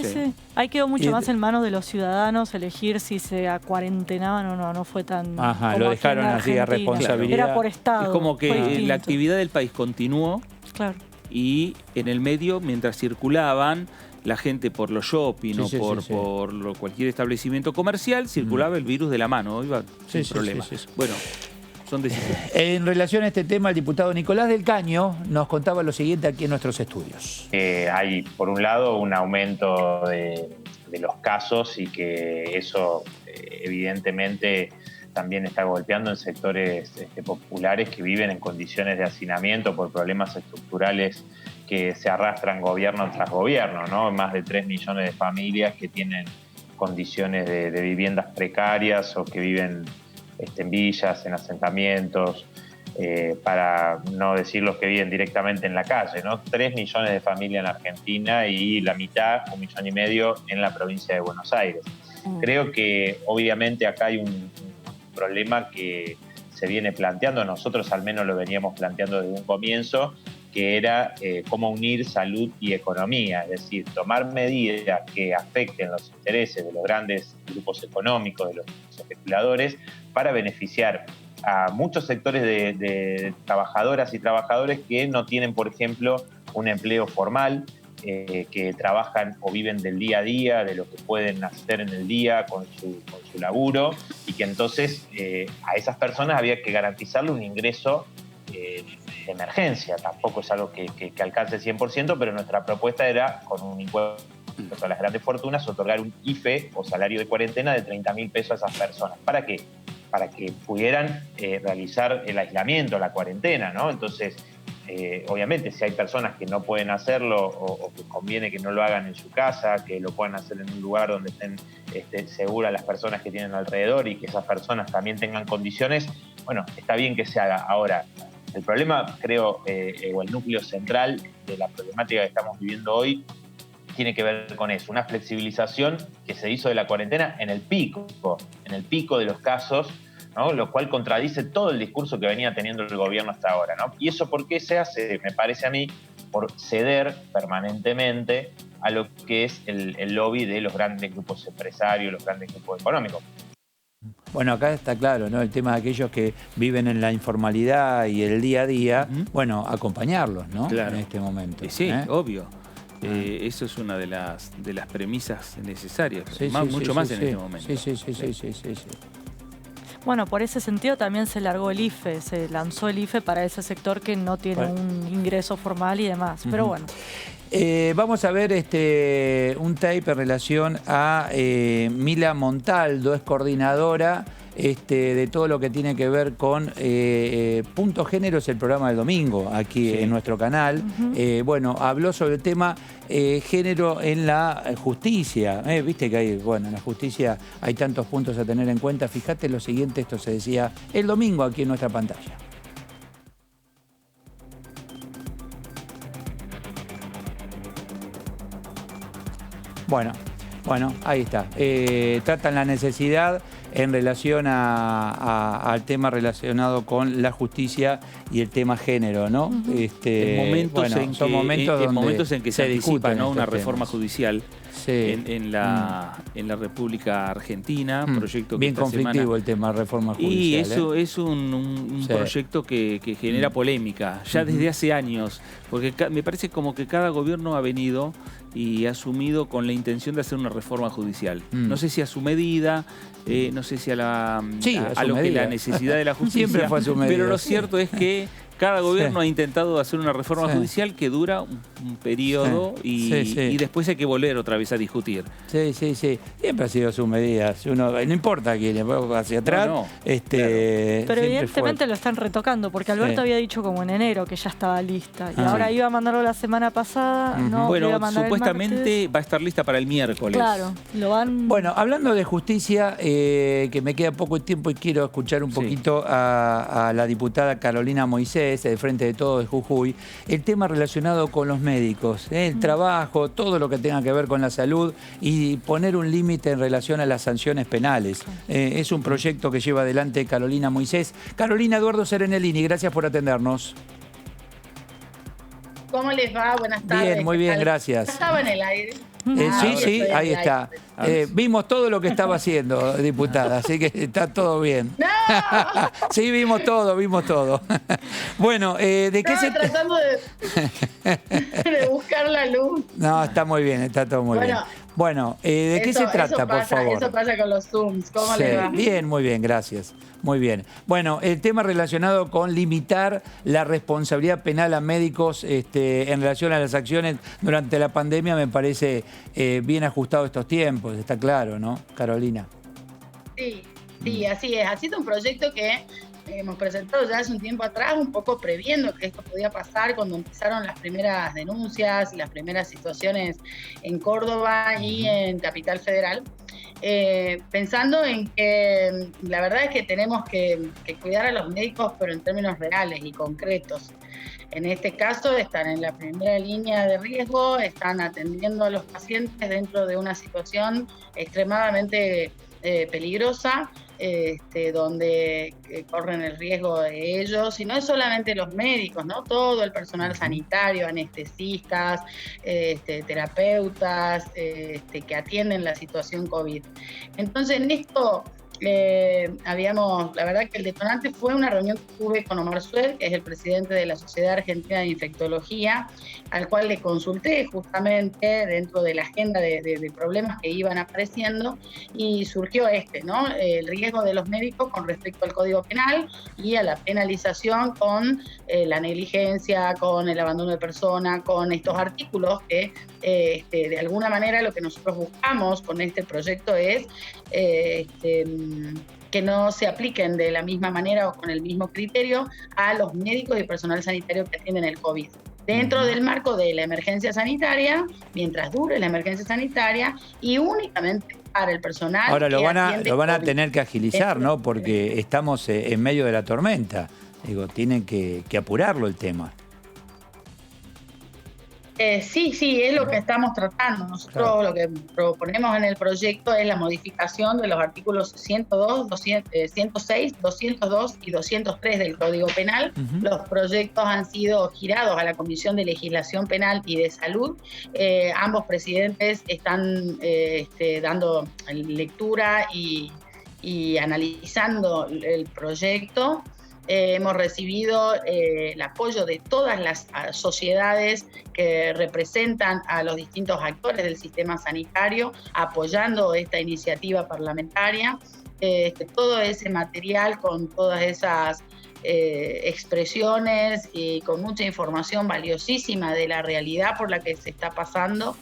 Ahí quedó mucho más en manos de los ciudadanos elegir si se acuarentenaban o no. No fue tan... Ajá, lo dejaron así a responsabilidad. Era por estado. Es como que la actividad del país continuó. Claro. Y en el medio, mientras circulaban la gente por los shopping o por cualquier establecimiento comercial, circulaba el virus de la mano. Iba sin problema. Bueno... En relación a este tema, el diputado Nicolás del Caño nos contaba lo siguiente aquí en nuestros estudios. Hay, por un lado, un aumento de los casos y que eso evidentemente también está golpeando en sectores populares que viven en condiciones de hacinamiento por problemas estructurales que se arrastran gobierno tras gobierno, ¿no? Más de 3 millones de familias que tienen condiciones de viviendas precarias o que viven en villas, en asentamientos, para no decir los que viven directamente en la calle, ¿no? 3 millones de familias en Argentina y la mitad, 1,5 millones, en la provincia de Buenos Aires. Creo que obviamente acá hay un problema que se viene planteando, nosotros al menos lo veníamos planteando desde un comienzo, que era cómo unir salud y economía, es decir, tomar medidas que afecten los intereses de los grandes grupos económicos, de los especuladores, para beneficiar a muchos sectores de trabajadoras y trabajadores que no tienen, por ejemplo, un empleo formal, que trabajan o viven del día a día, de lo que pueden hacer en el día con su laburo, y que entonces a esas personas había que garantizarle un ingreso de emergencia. Tampoco es algo que alcance el 100%, pero nuestra propuesta era, con un impuesto a las grandes fortunas, otorgar un IFE o salario de cuarentena de 30.000 pesos a esas personas. ¿Para qué? Para que pudieran realizar el aislamiento, la cuarentena, ¿no? Entonces, obviamente, si hay personas que no pueden hacerlo o que conviene que no lo hagan en su casa, que lo puedan hacer en un lugar donde estén seguras las personas que tienen alrededor y que esas personas también tengan condiciones, bueno, está bien que se haga. Ahora, el problema, creo, o el núcleo central de la problemática que estamos viviendo hoy tiene que ver con eso, una flexibilización que se hizo de la cuarentena en el pico de los casos, ¿no? Lo cual contradice todo el discurso que venía teniendo el gobierno hasta ahora, ¿no? ¿Y eso por qué se hace? Me parece a mí por ceder permanentemente a lo que es el lobby de los grandes grupos empresarios, los grandes grupos económicos. Bueno, acá está claro, ¿no? El tema de aquellos que viven en la informalidad y el día a día, bueno, acompañarlos, ¿no? Claro. En este momento. Sí, obvio. Eso es una de las premisas necesarias, mucho más en este momento. Sí. Bueno, por ese sentido también se largó el IFE, se lanzó el IFE para ese sector que no tiene un ingreso formal y demás, pero bueno. Vamos a ver un tape en relación a Mila Montaldo, es coordinadora de todo lo que tiene que ver con Punto Género, es el programa del domingo aquí en nuestro canal. Bueno, habló sobre el tema género en la justicia. Viste que hay, bueno, en la justicia hay tantos puntos a tener en cuenta. Fíjate lo siguiente, esto se decía el domingo aquí en nuestra pantalla. Bueno, ahí está. Tratan la necesidad en relación al tema relacionado con la justicia y el tema género, ¿no? Son momentos en que se anticipa, ¿no?, una reforma judicial. Sí. En la República Argentina, proyecto que bien conflictivo el tema reforma judicial. Y eso es un proyecto que genera polémica ya desde hace años, porque me parece como que cada gobierno ha venido y ha asumido con la intención de hacer una reforma judicial. No sé si a su medida, no sé si a la necesidad de la justicia, siempre fue a su medida, pero lo cierto es que cada gobierno ha intentado hacer una reforma judicial que dura un periodo y después hay que volver otra vez a discutir. Sí. Siempre ha sido su medida. No importa quién, hacia atrás. Pero evidentemente lo están retocando, porque Alberto había dicho como en enero que ya estaba lista. Y ahora iba a mandarlo la semana pasada. Supuestamente va a estar lista para el miércoles. Claro, lo van... Bueno, hablando de justicia, que me queda poco tiempo y quiero escuchar un poquito a la diputada Carolina Moisés, de Frente de Todos de Jujuy, el tema relacionado con los médicos, el trabajo, todo lo que tenga que ver con la salud y poner un límite en relación a las sanciones penales. Es un proyecto que lleva adelante Carolina Moisés. Carolina, Eduardo Serenellini, gracias por atendernos. ¿Cómo les va? Buenas tardes. Bien, muy bien, gracias. ¿Estaba en el aire? Sí, ahí está. Vimos todo lo que estaba haciendo, diputada, así que está todo bien. ¡No! Sí, vimos todo. Bueno, ¿de qué se trata? Tratando de buscar la luz. No, está muy bien, está todo muy bien. Bueno, ¿de qué se trata, por favor? Eso pasa con los Zooms. ¿Cómo le va? Bien, muy bien, gracias. Muy bien. Bueno, el tema relacionado con limitar la responsabilidad penal a médicos en relación a las acciones durante la pandemia me parece bien ajustado a estos tiempos, está claro, ¿no, Carolina? Sí, así es. Ha sido un proyecto que hemos presentado ya hace un tiempo atrás, un poco previendo que esto podía pasar cuando empezaron las primeras denuncias y las primeras situaciones en Córdoba y en Capital Federal. Pensando en que la verdad es que tenemos que cuidar a los médicos, pero en términos reales y concretos. En este caso están en la primera línea de riesgo, están atendiendo a los pacientes dentro de una situación extremadamente peligrosa, donde corren el riesgo de ellos, y no es solamente los médicos, ¿no? Todo el personal sanitario, anestesistas, terapeutas, que atienden la situación COVID. Entonces, en esto la verdad que el detonante fue una reunión que tuve con Omar Sued, que es el presidente de la Sociedad Argentina de Infectología, al cual le consulté justamente dentro de la agenda de problemas que iban apareciendo, y surgió ¿no? El riesgo de los médicos con respecto al Código Penal y a la penalización con la negligencia, con el abandono de persona, con estos artículos que de alguna manera lo que nosotros buscamos con este proyecto es que no se apliquen de la misma manera o con el mismo criterio a los médicos y personal sanitario que atienden el COVID. Dentro del marco de la emergencia sanitaria, mientras dure la emergencia sanitaria, y únicamente para el personal. Ahora lo van a tener que agilizar, ¿no? Porque estamos en medio de la tormenta. Digo, tienen que apurarlo el tema. Sí, es lo que estamos tratando. Nosotros lo que proponemos en el proyecto es la modificación de los artículos 102, 106, 202 y 203 del Código Penal. Los proyectos han sido girados a la Comisión de Legislación Penal y de Salud. Ambos presidentes están dando lectura y analizando el proyecto. Hemos recibido el apoyo de todas las sociedades que representan a los distintos actores del sistema sanitario, apoyando esta iniciativa parlamentaria. Todo ese material con todas esas expresiones y con mucha información valiosísima de la realidad por la que se está pasando,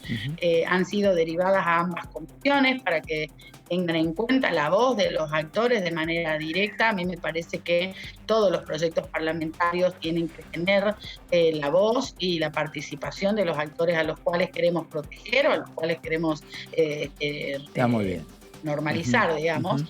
han sido derivadas a ambas comisiones para que tengan en cuenta la voz de los actores de manera directa. A mí me parece que todos los proyectos parlamentarios tienen que tener la voz y la participación de los actores a los cuales queremos proteger o a los cuales queremos normalizar, digamos.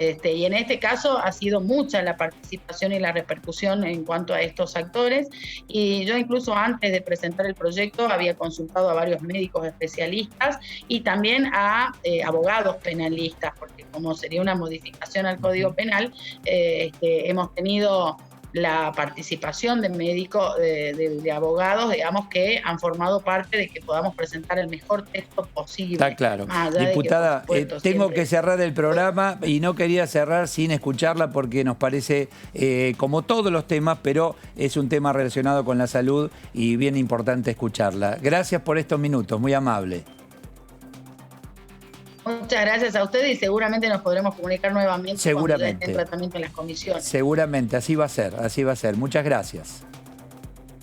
Y en este caso ha sido mucha la participación y la repercusión en cuanto a estos actores, y yo incluso antes de presentar el proyecto había consultado a varios médicos especialistas y también a abogados penalistas, porque como sería una modificación al Código Penal, hemos tenido la participación de médicos, de abogados, digamos, que han formado parte de que podamos presentar el mejor texto posible. Está claro. Diputada, tengo que cerrar el programa y no quería cerrar sin escucharla porque nos parece, como todos los temas, pero es un tema relacionado con la salud y bien importante escucharla. Gracias por estos minutos, muy amable. Muchas gracias a ustedes y seguramente nos podremos comunicar nuevamente cuando ya esté en tratamiento en las comisiones. Seguramente, así va a ser, así va a ser. Muchas gracias.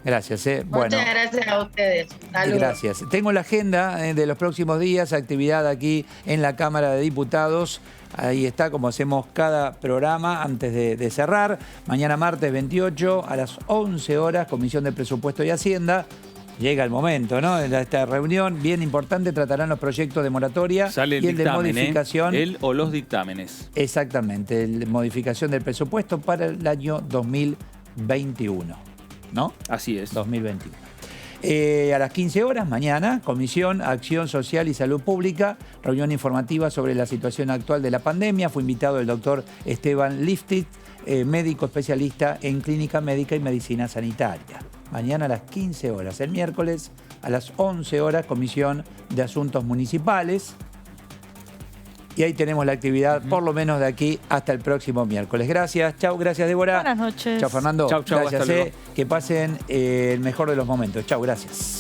Gracias. Muchas gracias a ustedes. Saludos. Gracias. Tengo la agenda de los próximos días, actividad aquí en la Cámara de Diputados. Ahí está, como hacemos cada programa antes de cerrar. Mañana martes 28 a las 11 horas, Comisión de Presupuesto y Hacienda. Llega el momento, ¿no? De esta reunión bien importante, tratarán los proyectos de moratoria Sale el y el dictamen, de modificación. El o los dictámenes. Exactamente, el modificación del presupuesto para el año 2021, ¿no? Así es. 2021. A las 15 horas, mañana, Comisión, Acción Social y Salud Pública, reunión informativa sobre la situación actual de la pandemia. Fue invitado el doctor Esteban Liftit, médico especialista en clínica médica y medicina sanitaria. Mañana a las 15 horas. El miércoles a las 11 horas, Comisión de Asuntos Municipales. Y ahí tenemos la actividad, por lo menos de aquí hasta el próximo miércoles. Gracias. Chau, gracias, Débora. Buenas noches. Chau, Fernando. Chau, gracias. Que pasen el mejor de los momentos. Chau, gracias.